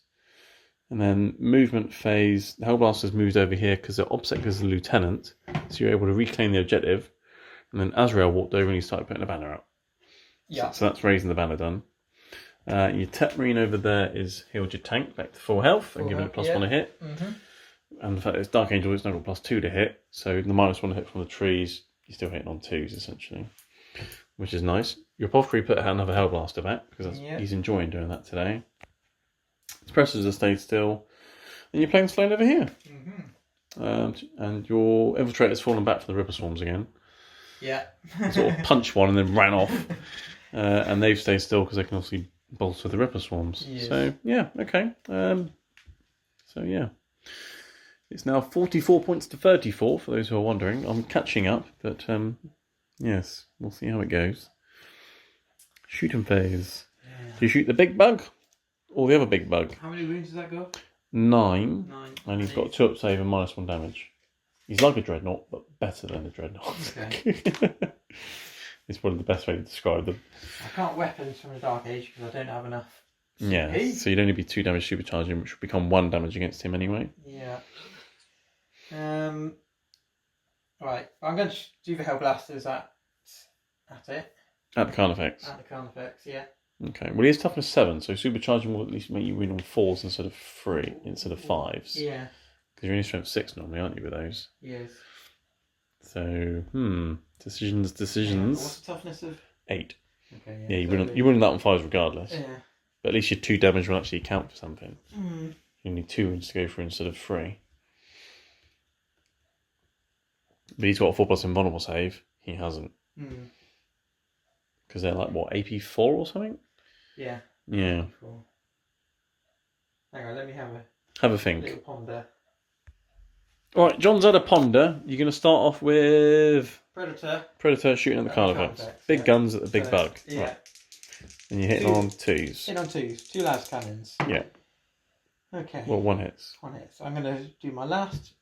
And then movement phase, the Hellblasters moved over here because they're OBSEC as the lieutenant, so you're able to reclaim the objective. And then Azrael walked over and he started putting a banner up. Yeah. So that's raising the banner done. Your Tech Marine over there is healed your tank back to full health and giving it +1 a hit. Mm-hmm. And the fact that it's Dark Angel, it's now got +2 to hit. So the -1 hit from the trees, you're still hitting on 2s essentially, which is nice. Your Apothecary put another Hellblaster back because he's enjoying doing that today. Suppressors have stayed still. And your plane's flown over here. Mm-hmm. And your Infiltrator's fallen back for the Ripper Swarms again. Yeah. Sort of punched one and then ran off. And they've stayed still because they can obviously bolster the Ripper Swarms. Yes. So, yeah, okay. So, yeah. It's now 44 points to 34, for those who are wondering. I'm catching up, but yes, we'll see how it goes. Shooting phase. Yeah. Do you shoot the big bug or the other big bug? How many wounds does that go? 9. And he's got 2 up save and -1 damage. He's like a dreadnought, but better than a dreadnought. Okay. It's probably the best way to describe them. I can't weapons from the Dark Age because I don't have enough. Yeah, so you'd only be 2 damage supercharging, which would become 1 damage against him anyway. Yeah. Right, I'm going to do the Hellblasters at it. At the Carnifex. At the Carnifex, yeah. Okay. Well, he has toughness 7, so supercharging will at least make you win on 4s instead of 5s. Yeah. Because you're only strength 6 normally, aren't you, with those? Yes. So, decisions. Yeah, what's the toughness of? 8. Okay. Yeah, you win that on 5s regardless. Yeah. But at least your 2 damage will actually count for something. Mm. You need 2 wounds to go for instead of 3. But he's got a 4+ invulnerable save. He hasn't. Because they're like, what, AP 4 or something? Yeah. Yeah. Cool. Hang on, let me have a a think. little ponder. Alright, John's had a ponder. You're going to start off with... Predator shooting at the Carnifex. Big yeah. guns at the big bug. Yeah. Right. And you're hitting on 2s. Hitting on 2s. 2 las cannons. Yeah. Okay. Well, 1 hits. 1 hit. So I'm going to do my last.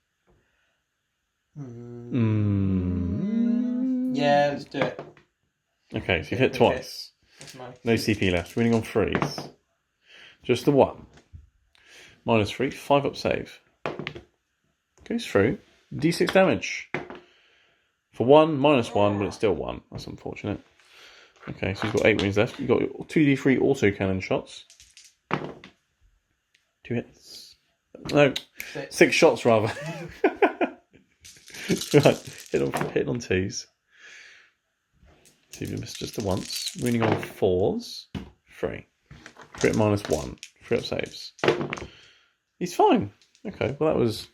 Yeah, let's do it. Okay, so you've hit twice. No CP left. Winning on 3s. Just the 1. -3. 5 up save. Goes through. D6 damage. For 1, -1, but it's still 1. That's unfortunate. Okay, so he's got 8 wounds left. You've got 2d3 auto cannon shots. 2 hits. No, 6 shots rather. Right, hit on 2s. So you missed just the once. Winning on 4s. 3. Crit -1. 3 up saves. He's fine. Okay, well that was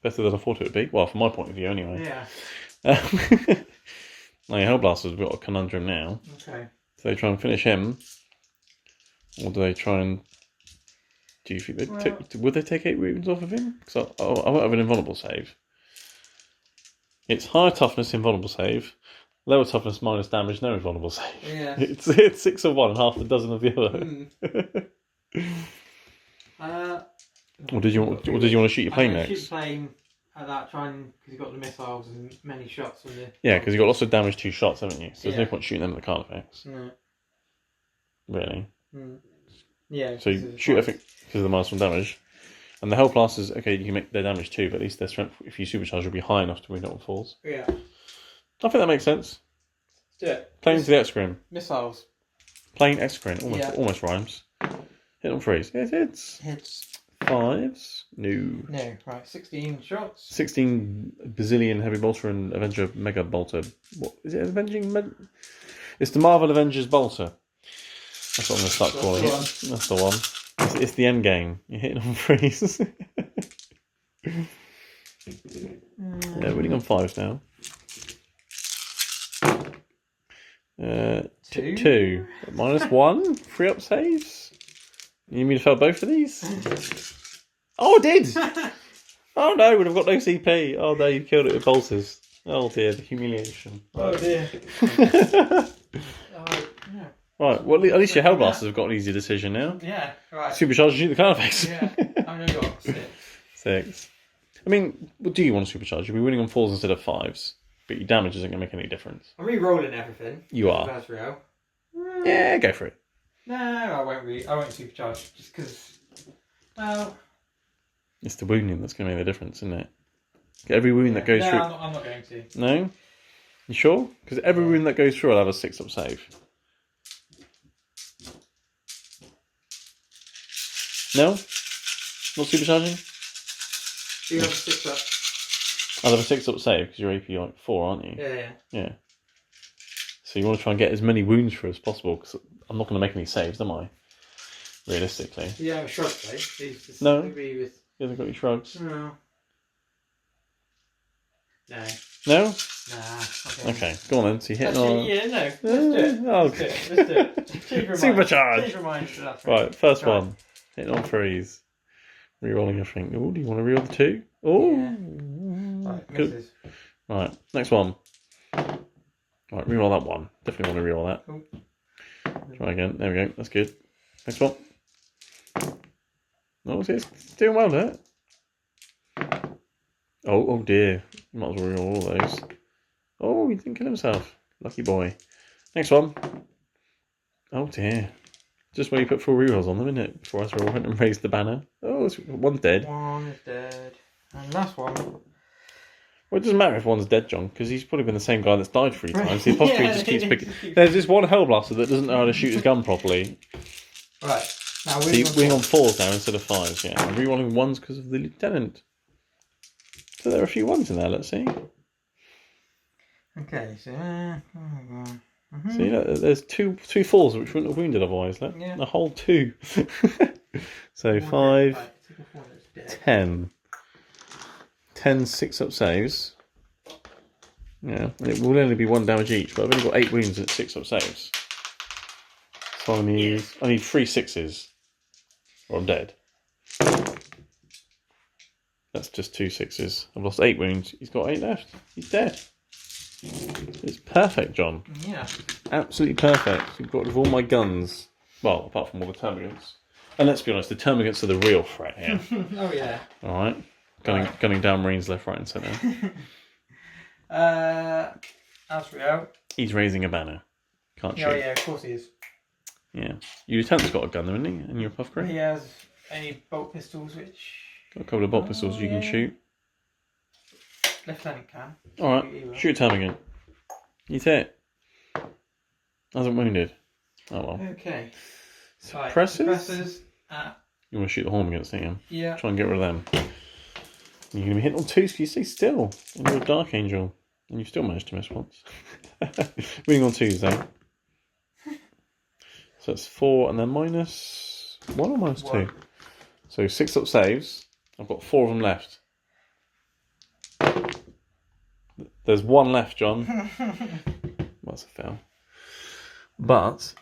better than I thought it would be. Well, from my point of view anyway. Yeah. Now your Hellblasters have got a conundrum now. Okay. Do they try and finish him? Or do they try and... Do you think would they take 8 wounds off of him? Because I won't have an invulnerable save. It's higher toughness, invulnerable save. Lower toughness, minus damage, no invulnerable save. Yeah. It's 6 of one and half a dozen of the other. Or did you want to shoot your plane next? Shoot the plane at that, because you've got the missiles and many shots on the... Yeah, because you've got lots of damage 2 shots, haven't you? So there's no point shooting them at the Carnifex. No. Really? Yeah. So you shoot, I think, because of the -1 damage. And the Hellblasters, okay, you can make their damage too, but at least their strength, if you supercharge, will be high enough to win it on 4s. Yeah. I think that makes sense. Let's do it. Plane to the Excrim. Missiles. Plane Excrim. Almost rhymes. Hit on 3s. It hits. Hits. 5s. No. No. Right. 16 shots. 16 bazillion heavy bolter and Avenger mega bolter. What is it? It's the Marvel Avengers bolter. That's what I'm going to start calling it. That's the one. It's the end game. You're hitting on 3s. Yeah, winning on 5s now. 2. -1. 3 up saves. You need me to fail both of these? Oh, I did! Oh no, would have got no CP. Oh no, you killed it with bolters. Oh dear, the humiliation. Oh dear. Right, well at least your Hellblasters have got an easy decision now. Yeah, right. Supercharge shoot the Carnifex. Yeah, I've only got 6. 6. I mean, do you want to supercharge? You'll be winning on 4s instead of 5s. But your damage isn't going to make any difference. I'm re-rolling everything. You are. Azrael. Yeah, go for it. No, I won't supercharge just because. Well. It's the wounding that's going to make the difference, isn't it? Every wound that goes through. I'm not going to. No? You sure? Because every wound that goes through, I'll have a 6 up save. No? Not supercharging? You have a 6 up. I'll have a 6 up save because you're AP like 4, aren't you? Yeah. So you want to try and get as many wounds through as possible because I'm not going to make any saves, am I? Realistically. Yeah, a shrug play. No. With... He hasn't got any shrugs. No. No? No? Nah. Okay, go on then. So you're hitting on... Yeah, no. Let's do it. Let's do it. Supercharge! Change your mind to that. Right, first one. Hitting on 3s. Rerolling everything. Oh, do you want to reroll the 2? Oh! Yeah. Right, misses. Right, next one. Right, reroll that one. Definitely want to reroll that. Cool. Try again. There we go. That's good. Next one. Oh, it's doing well there. Oh dear. You might as well reroll all those. Oh, he didn't kill himself. Lucky boy. Next one. Oh dear. Just where you put 4 rerolls on them, isn't it? Before Azrael went and raised the banner. Oh, one's dead. One is dead. And last one. Well, it doesn't matter if one's dead, John, because he's probably been the same guy that's died 3 times. The apothecary just keeps picking. There's this one Hellblaster that doesn't know how to shoot his gun properly. Right. Now So you're winning on 4s now instead of 5s, yeah. I'm rerolling 1s because of the lieutenant. So there are a few 1s in there, let's see. Okay, so... See, there's two 4s which wouldn't have wounded otherwise. Look. Yeah. A whole 2. So 5, 10. 10 6-up saves. Yeah, and it will only be 1 damage each, but I've only got 8 wounds at 6-up saves. So I need 3 6s. Or I'm dead. That's just 2 6s. I've lost 8 wounds. He's got 8 left. He's dead. It's perfect, John. Yeah. Absolutely perfect. You've got rid of all my guns. Well, apart from all the termagants. And let's be honest, the termagants are the real threat here. Oh, yeah. Alright. Gunning down Marines left, right and centre. Asriel. He's raising a banner. Can't shoot. Oh, yeah, of course he is. Yeah. Your lieutenant's got a gun, hasn't he? And your apothecary? He has any bolt pistols, which... Got a couple of bolt pistols you can shoot. Lieutenant can. Alright, shoot a termagant. He's hit. Hasn't wounded. Oh well. Okay. Suppressors? You want to shoot the Hormagaunts, don't you? Yeah. Try and get rid of them. You're going to be hitting on 2s because you stay still. And you're a Dark Angel. And you still managed to miss once. Winning on 2s though. So that's 4 and then minus 1 or minus 2? So 6-up saves. I've got 4 of them left. There's 1 left, John. That's a fail. But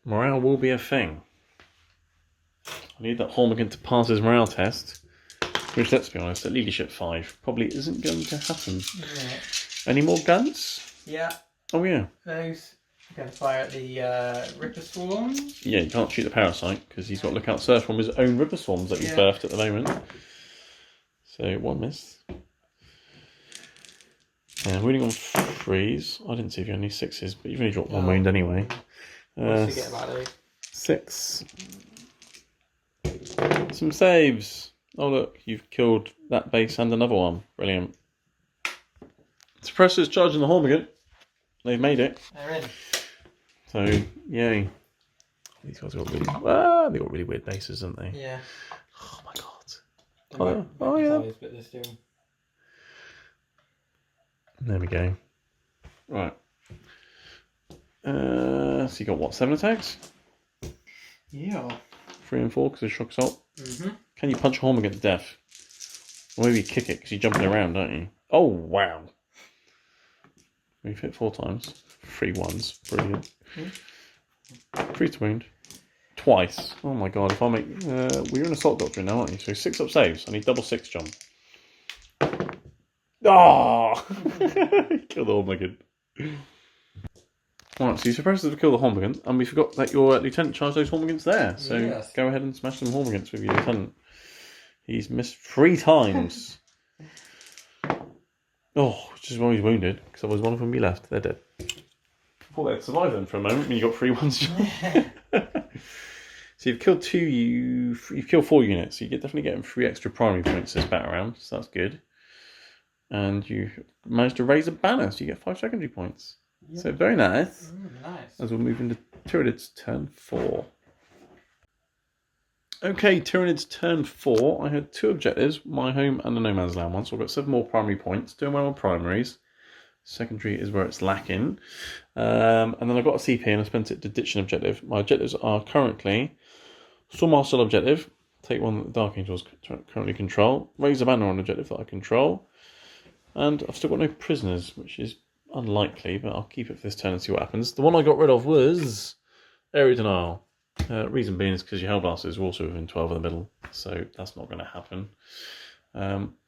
morale will be a thing. I need that Hormagant to pass his morale test. Which, let's be honest, at Leadership 5 probably isn't going to happen. Yeah. Any more guns? Yeah. Oh, yeah. Those. You're going to fire at the Ripper Swarms. Yeah, you can't shoot the Parasite because he's got to look out search from his own Ripper Swarms that he's birthed at the moment. So, 1 miss. Yeah, wounding on 3s. I didn't see if you had any 6s, but you've only dropped 1 wound anyway. Forget about those. 6. Some saves. Oh look, you've killed that base and another one. Brilliant. Suppressors charging the Hormagant. They've made it. They're in. So, yay. These guys got really, they got really weird bases, haven't they? Yeah. Oh my god. Oh yeah. But they're still... There we go. Right. So you got what, 7 attacks? Yeah. 3 and 4 because of shock assault. Mm-hmm. Can you punch a Hormagant to death? Or maybe you kick it because you're jumping around, don't you? Oh wow. We've hit 4 times. 3 ones. Brilliant. 3 to wound. Twice. Oh my god, if I make... well, you're an assault doctrine now, aren't you? So 6-up saves. I need double 6, John. Oh! Kill the Hormagant. Alright, so you suppressed us to kill the Hormagant, and we forgot that your lieutenant charged those Hormagants there. So go ahead and smash some Hormagants with your lieutenant. He's missed 3 times. Oh, which is why he's wounded, because otherwise one of them would be left. They're dead. I thought they'd survive them for a moment when you got 3 ones. So you've killed 2, you've killed 4 units, so you're definitely getting 3 extra primary points this battle round, so that's good. And you managed to raise a banner, so you get 5 secondary points. Yep. So very nice. Nice. As we'll move into Tyranids turn 4. Okay, Tyranids turn 4. I had 2 objectives, my home and the no man's land one. So I've got 7 more primary points. Doing well on primaries. Secondary is where it's lacking. And then I've got a CP and I spent it to ditch an objective. My objectives are currently Storm Marshal objective. Take one that the Dark Angels currently control. Raise a banner on objective that I control. And I've still got no prisoners, which is unlikely, but I'll keep it for this turn and see what happens. The one I got rid of was Area Denial. Reason being is because your Hellblasters are also within 12 in the middle, so that's not going to happen.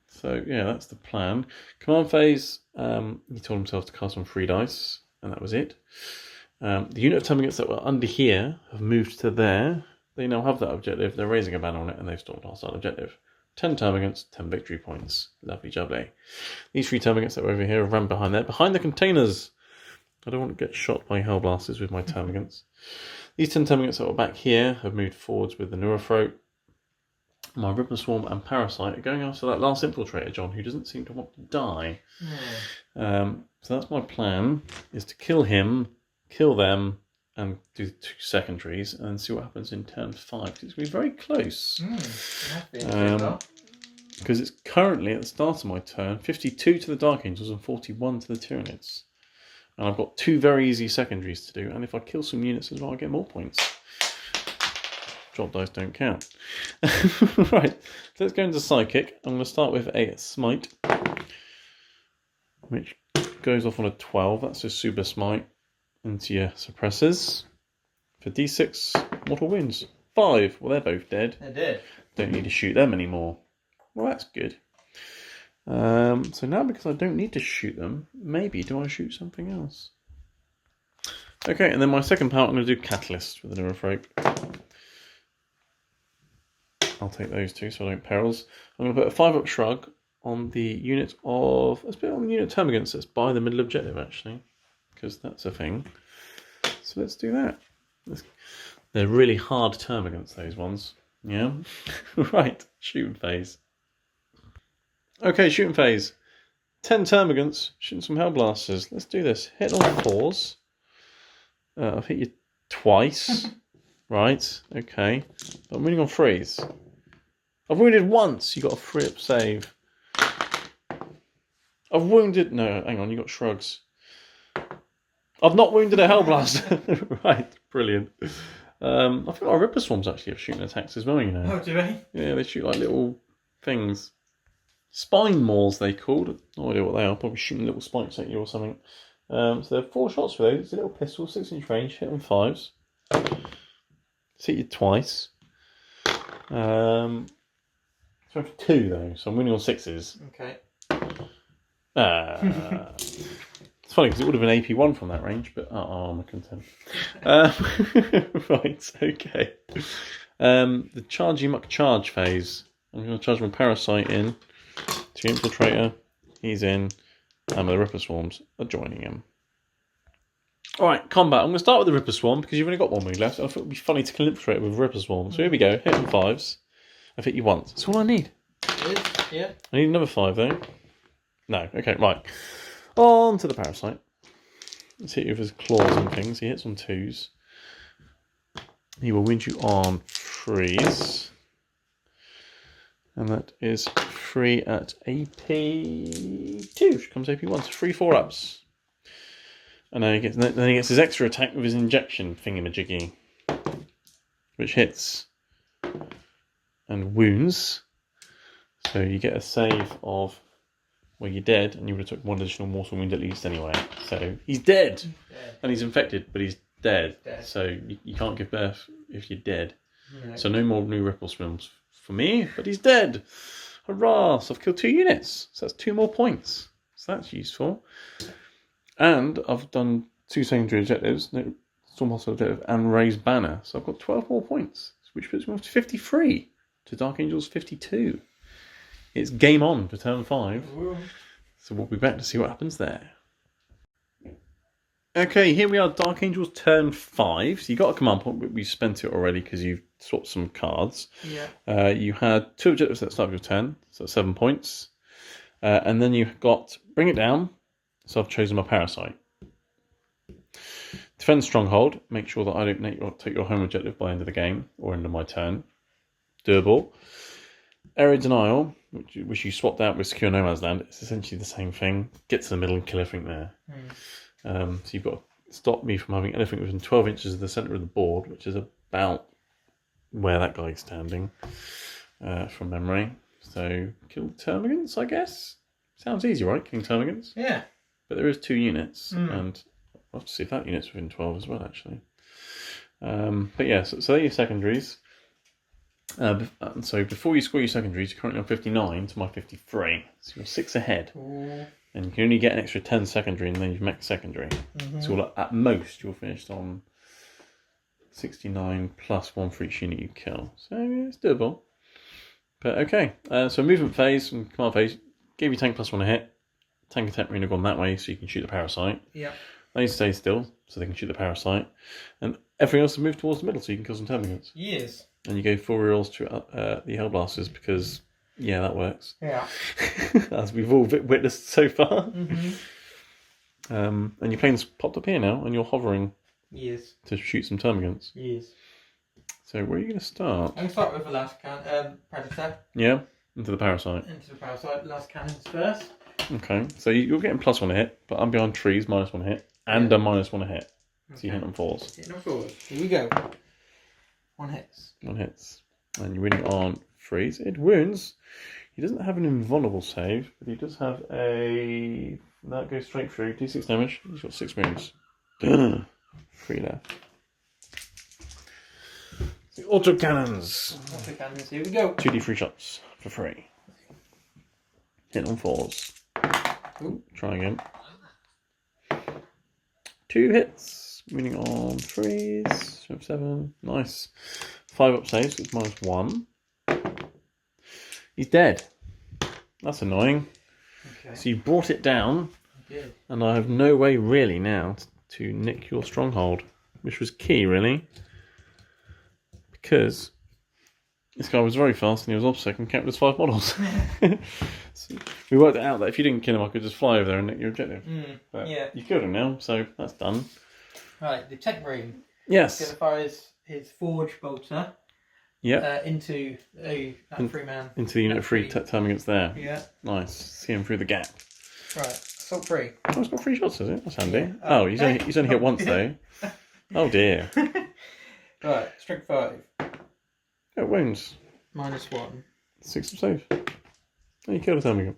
So yeah, that's the plan. Command phase, he told himself to cast on 3 dice, and that was it. The unit of termagants that were under here have moved to there. They now have that objective. They're raising a banner on it, and they've stormed hostile objective. 10 termagants, 10 victory points. Lovely jubbly. These 3 termagants that were over here have run behind there. Behind the containers! I don't want to get shot by Hellblasters with my termagants. These 10 termagants that were back here have moved forwards with the Neurothroat. My Ripper Swarm and Parasite are going after that last infiltrator, John, who doesn't seem to want to die. So that's my plan, is to kill him, kill them, and do 2 secondaries, and see what happens in turn 5. It's going to be very close. Because it's currently, at the start of my turn, 52 to the Dark Angels and 41 to the Tyranids. And I've got 2 very easy secondaries to do, and if I kill some units as well, I get more points. Drop dice don't count. Right, so let's go into Psychic. I'm going to start with a Smite, which goes off on a 12. That's a Super Smite into your suppressors. For D6 mortal wounds. 5. Well, they're both dead. They're dead. Don't need to shoot them anymore. Well, that's good. So now, because I don't need to shoot them, maybe do I shoot something else? Okay, and then my second power, I'm going to do Catalyst with an Neurophrape. I'll take those 2 so I don't perils. I'm going to put a 5-up shrug on the unit of... Let's put it on the unit termagants that's by the middle objective, actually, because that's a thing. So let's do that. They're really hard termagants, those ones. Yeah? Right, shooting phase. Okay, shooting phase. 10 termagants, shooting some Hellblasters. Let's do this. Hit on 4s. I've hit you twice. Right, okay. But I'm winning on 3s. I've wounded once. You got a 3-up save. I've wounded... No, hang on, you got shrugs. I've not wounded a Hellblaster. Right, brilliant. I think our Ripper Swarms actually have shooting attacks as well, you know. Oh, do they? Yeah, they shoot like little things. Spine Maws, they called. No idea what they are. Probably shooting little spikes at you or something. So there are 4 shots for those. It's a little pistol, 6-inch range, hit on 5s. Hit you twice. So for 2 though, so I'm winning on 6s. Okay. It's funny because it would have been AP1 from that range, but I'm content. Right, okay. The Chargy Muck Charge phase. I'm going to charge my Parasite in. To Infiltrator, he's in, and the Ripper Swarms are joining him. Alright, combat. I'm going to start with the Ripper Swarm because you've only got 1 move left. I thought it would be funny to kill Infiltrator with Ripper Swarm. So here we go, hit on 5s. I've hit you once. That's all I need. Yeah. I need another 5 though. No, okay, right. On to the Parasite. Let's hit you with his claws and things. He hits on 2s. He will wound you on 3s. And that is 3 at AP2, which comes AP1, so 3 4-ups. And then he gets his extra attack with his injection thingamajiggy, which hits and wounds. So you get a save of, well, you're dead, and you would have took 1 additional mortal wound at least anyway. So he's dead, and he's infected, but he's dead. So you can't give birth if you're dead. No. So no more new Ripple Swarms for me, but he's dead. Hurrah! So I've killed 2 units. So that's 2 more points. So that's useful. And I've done 2 secondary objectives, Storm Hostile objective, and Raised Banner. So I've got 12 more points, which puts me up to 53 to Dark Angels 52. It's game on for turn 5. Ooh. So we'll be back to see what happens there. Okay, here we are, Dark Angels turn 5. So you got a command point, but we spent it already because you've swapped some cards. Yeah. You had 2 objectives at the start of your turn, so 7 points. And then you got Bring It Down, so I've chosen my Parasite. Defend Stronghold, make sure that I don't take your home objective by the end of the game, or end of my turn. Doable. Area Denial, which you swapped out with Secure No Man's Land, it's essentially the same thing. Get to the middle and kill everything there. So you've got to stop me from having anything within 12 inches of the centre of the board, which is about where that guy's standing, from memory. So kill termagants, I guess. Sounds easy, right? Killing termagants. Yeah. But there is 2 units, and I'll have to see if that unit's within 12 as well, actually. But yeah, so they're your secondaries. So before you score your secondaries, you're currently on 59 to my 53. So you're 6 ahead. Ooh. And you can only get an extra 10 secondary, and then you've maxed secondary. So at most, you're finished on 69 plus 1 for each unit you kill. So yeah, it's doable. But okay, so movement phase and command phase gave you tank plus 1 a hit. Tank and Temp Marine have gone that way, so you can shoot the Parasite. Yeah. They stay still, so they can shoot the Parasite. And everything else has moved towards the middle, so you can kill some termagants. Yes. And you go 4 rerolls to the Hellblasters because, yeah, that works. Yeah. As we've all witnessed so far. Mm-hmm. And your plane's popped up here now, and you're hovering Yes. to shoot some termagants. Yes. So where are you going to start? I'm going to start with the last Predator. Yeah, into the parasite. Into the Parasite. Last cannons first. Okay, so you're getting +1 a hit, but I'm behind trees, -1 a hit, and a -1 a hit. So you hit on 4s. Hitting on 4s. Here we go. 1 hits. 1 hits. And you're winning on 3s. It wounds. He doesn't have an invulnerable save, but he does have a... That goes straight through. D6 damage. He's got 6 wounds. 3 left. The autocannons. Autocannons, here we go. 2d3 shots for free. Hit on 4s. Ooh. Try again. 2 hits. Winning on 3s. 7. Nice. 5 up saves. It's -1. He's dead. That's annoying. Okay. So you brought it down. I did. And I have no way really now to nick your stronghold. Which was key, really. Because this guy was very fast and he was obsec and kept us 5 models. So we worked it out that if you didn't kill him, I could just fly over there and nick your objective. But yeah. you killed him now, so that's done. Right, the tech room. Yes. He's going to fire his forge bolter into that 3-man. Into the unit 3 termagants there. Yeah. Nice. See him through the gap. Right, assault 3. Oh, it's got 3 shots, is it? That's handy. Yeah. Oh, he's only hit once though. Oh dear. Right, strength 5. It wounds. -1. 6 of save. Oh, you killed a termagant.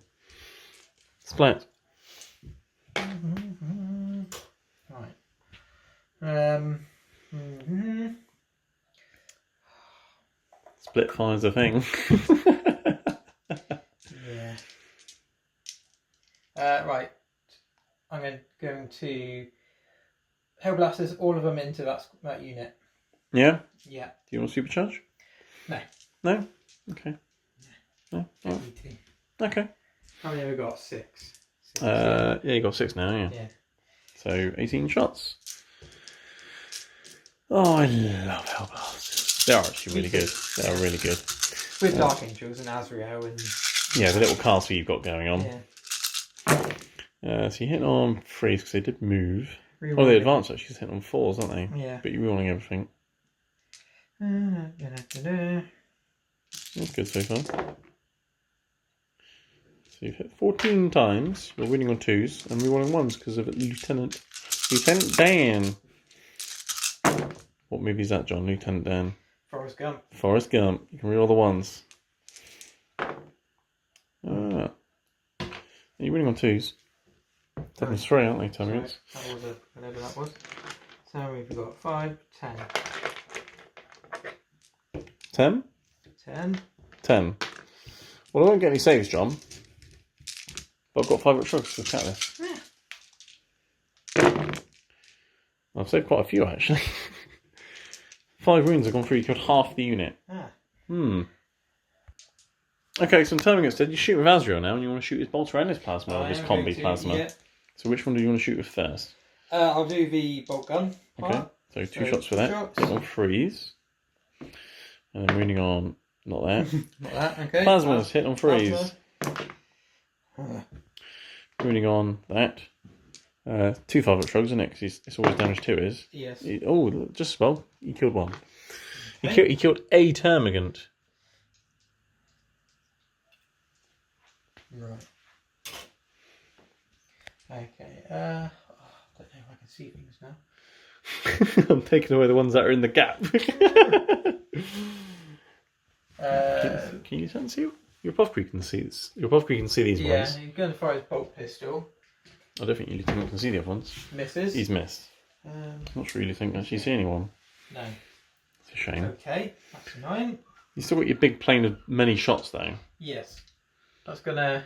Splat. Right. Split fire's a thing. Yeah. Right. I'm going to Hellblasters, all of them into that unit. Yeah? Yeah. Do you want to supercharge? No. No? Okay. No? Don't Right. need to. Okay. How many have we got? 6. Yeah, you got 6 now, yeah. Yeah. So 18 shots. Oh, I love Hellblasters. They are actually really good. They are really good. With Dark Angels and Azrael and... Yeah, the little castle you've got going on. Yeah. So you hit on 3s because they did move. Rerolling. Oh, they advanced actually hit on 4s, aren't they? Yeah. But you're rerolling everything. That's good so far. So you've hit 14 times. You're winning on 2s and rerolling 1s because of Lieutenant Dan. What movie is that, John? Lieutenant Dan. Forrest Gump. Forrest Gump. You can reroll the 1s. Ah. You're winning on 2s. That was 3, aren't they, termagants? That was whatever that was. So we've got 5, 10. 10? 10. 10. Well, I won't get any saves, John. But I've got 5 extra to count this. Yeah. I've saved quite a few, actually. 5 wounds have gone through. You killed half the unit. Ah. Okay, so in termagants, did you shoot with Azrael now and you want to shoot his bolter and his plasma or his combi plasma? Yeah. So which one do you want to shoot with first? I'll do the bolt gun. Okay, so 2 shots for that. shots. Hit on 3s. And then moving on, not that. Not that, okay. Plasmas, hit on 3s. Moving on, that. 2 5-up shrugs, isn't it? Because it's always damage 2 is. Yes. Oh, just as well. He killed 1. Okay. He killed a termagant. Right. Okay. I don't know if I can see things now. I'm taking away the ones that are in the gap. Can you see? Your Puffcree can see this. Your Puffcree can see these yeah, ones. he's going to fire his bolt pistol. I don't think you can see the other ones. Misses. He's missed. I'm not sure you think actually see anyone. No. It's a shame. Okay, that's 9. You still got your big plane of many shots though. Yes. That's gonna...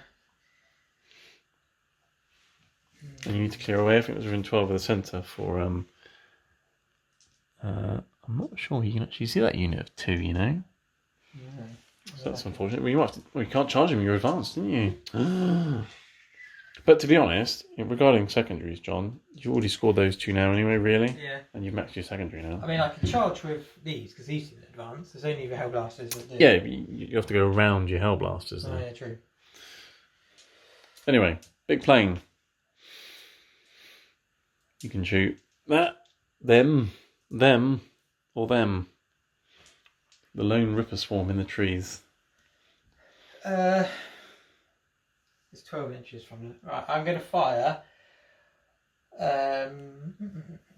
And you need to clear away. I think it was within 12 of the centre for I'm not sure you can actually see that unit of 2, you know. No. So that's unfortunate. Well, you can't charge him. You're advanced, didn't you? But to be honest, regarding secondaries, John, you've already scored those 2 now anyway, really? Yeah. And you've maxed your secondary now. I mean, I can charge with these because these didn't advance. There's only the Hellblasters that do. Yeah, you have to go around your Hellblasters Oh, now. yeah, true. Anyway, big plane. You can shoot that, them, or them. The lone ripper swarm in the trees. It's 12 inches from it. Right, I'm going to fire. The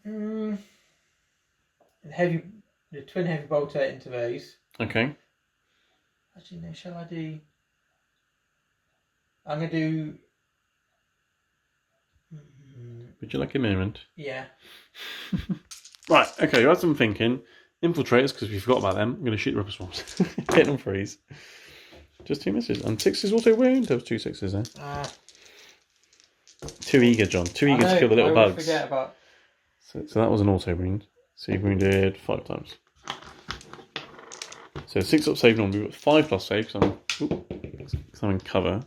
twin heavy bolter into those. Okay. Actually, no. Shall I do? I'm going to do. Would you like a moment? Yeah. Right, okay, you had some thinking. Infiltrators, because we forgot about them. I'm going to shoot the ripper swarms. Hit them freeze. Just 2 misses. And 6s also wound. There was 2 6s there. Too eager, John. Too eager to kill the little bugs. Forget about... So that was an auto wound. So you've wounded 5 times. So 6 up save normally, but 5 plus save because I'm in cover.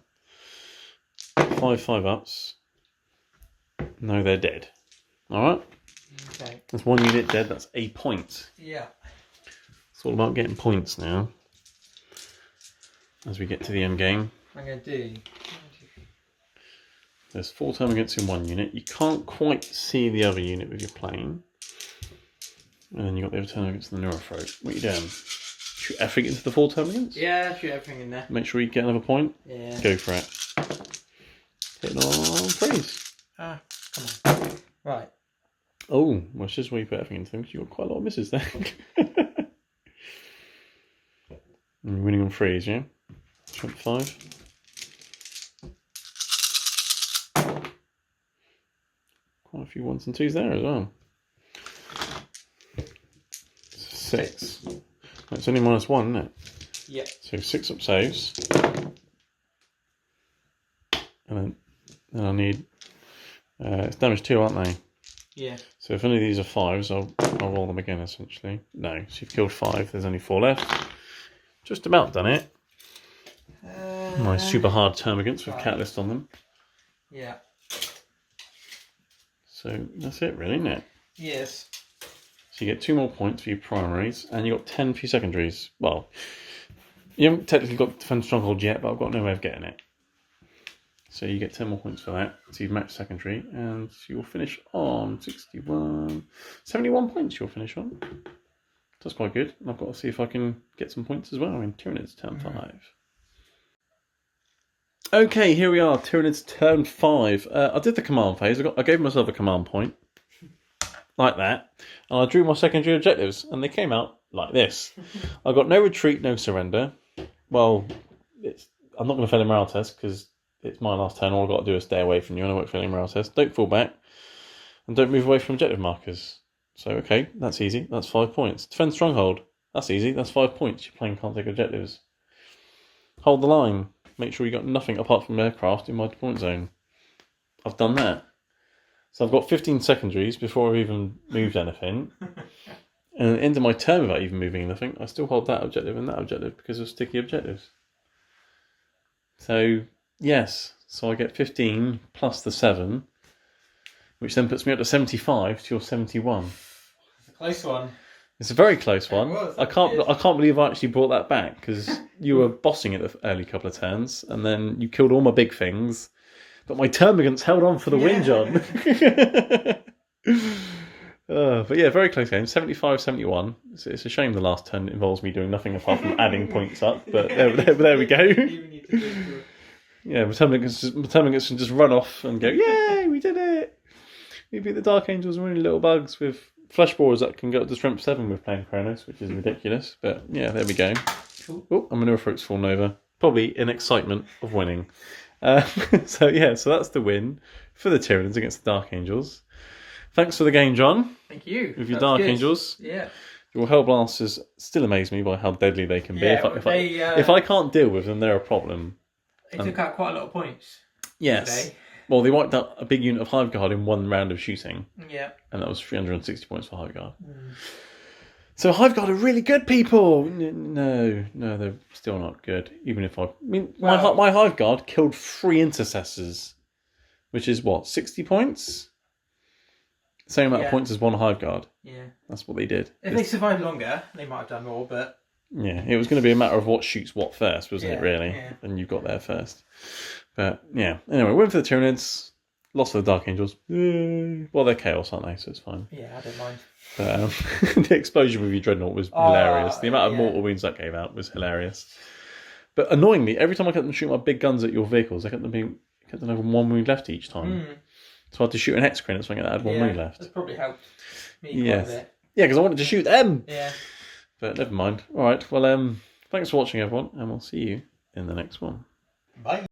5 ups. No, they're dead. Alright? Okay. That's 1 unit dead, that's a point. Yeah. It's all about getting points now. As we get to the end game. I'm going to do... There's 4 termagants in 1 unit. You can't quite see the other unit with your plane. And then you've got the other termagants in the Neurothroat. What are you doing? Shoot everything into the 4 termagants? Yeah, shoot everything in there. Make sure you get another point? Yeah. Go for it. Hitting on freeze. Come on. Right. Oh, well, it's just where you put everything into them because you've got quite a lot of misses there. And you're winning on freeze, yeah? Strength 5. Quite a few 1s and 2s there as well. 6. That's only -1, isn't it? Yeah. So 6 up saves. And then I need... it's damage 2, aren't they? Yeah. So if any of these are 5s, I'll roll them again, essentially. No, so you've killed 5, there's only 4 left. Just about done it. My super hard termagants with catalyst on them. Yeah. So that's it, really, isn't it? Yes. So you get 2 more points for your primaries, and you got 10 for your secondaries. Well, you haven't technically got Defend Stronghold yet, but I've got no way of getting it. So you get 10 more points for that. So you've maxed secondary, and you'll finish on 71 points you'll finish on. That's quite good. And I've got to see if I can get some points as well in Tyranids turn 5. Okay, here we are, Tyranids turn 5. I did the command phase. I gave myself a command point. Like that. And I drew my secondary objectives, and they came out like this. I got no retreat, no surrender. Well, I'm not going to fail a morale test, because it's my last turn. All I've got to do is stay away from you, and I won't fail a morale test. Don't fall back, and don't move away from objective markers. So, okay, that's easy. That's 5 points. Defend Stronghold. That's easy. That's 5 points. Your plane can't take objectives. Hold the line. Make sure you got nothing apart from aircraft in my deployment zone. I've done that. So I've got 15 secondaries before I've even moved anything. And at the end of my turn without even moving anything, I still hold that objective and that objective because of sticky objectives. So, yes. So I get 15 plus the 7, which then puts me up to 75 to your 71. It's a close one. It's a very close one. Was, I can't believe I actually brought that back because you were bossing it the early couple of turns, and then you killed all my big things. But my termagants held on for the win, John. But yeah, very close game. 75-71. It's a shame the last turn involves me doing nothing apart from adding points up. But there we go. Yeah, my termagants can just run off and go, yay, we did it. We beat the Dark Angels and winning little bugs with flesh borers that can go up to strength 7 with playing Kronos, which is ridiculous. But yeah, there we go. Cool. Oh, I'm going to throat's fallen over. Probably in excitement of winning. So that's the win for the Tyranids against the Dark Angels. Thanks for the game, John. Thank you. With your Dark Angels. Yeah. Your Hellblasters still amaze me by how deadly they can be. Yeah, if I can't deal with them, they're a problem. They took out quite a lot of points. Yes. Today. Well, they wiped out a big unit of Hive Guard in 1 round of shooting. Yeah. And that was 360 points for Hive Guard. So Hive Guard are really good people. No, they're still not good. Even if my Hive Guard killed 3 intercessors. which is what, 60 points? Same amount of points as one Hive Guard. Yeah. That's what they did. If they survived longer, they might have done more, but... Yeah, it was going to be a matter of what shoots what first, wasn't it, really? Yeah. And you got there first. But, yeah. Anyway, went for the Tyranids, lost for the Dark Angels. Well, they're Chaos, aren't they? So it's fine. Yeah, I don't mind. But the explosion with your Dreadnought was hilarious. The amount of mortal wounds that gave out was hilarious. But annoyingly, every time I kept them shooting my big guns at your vehicles, I kept them having one wound left each time. So I had to shoot an Hexcrane at something that had one wound left. That's probably helped me quite a bit. Yeah, because I wanted to shoot them. Yeah. But never mind. All right. Well, thanks for watching, everyone, and we'll see you in the next one. Bye.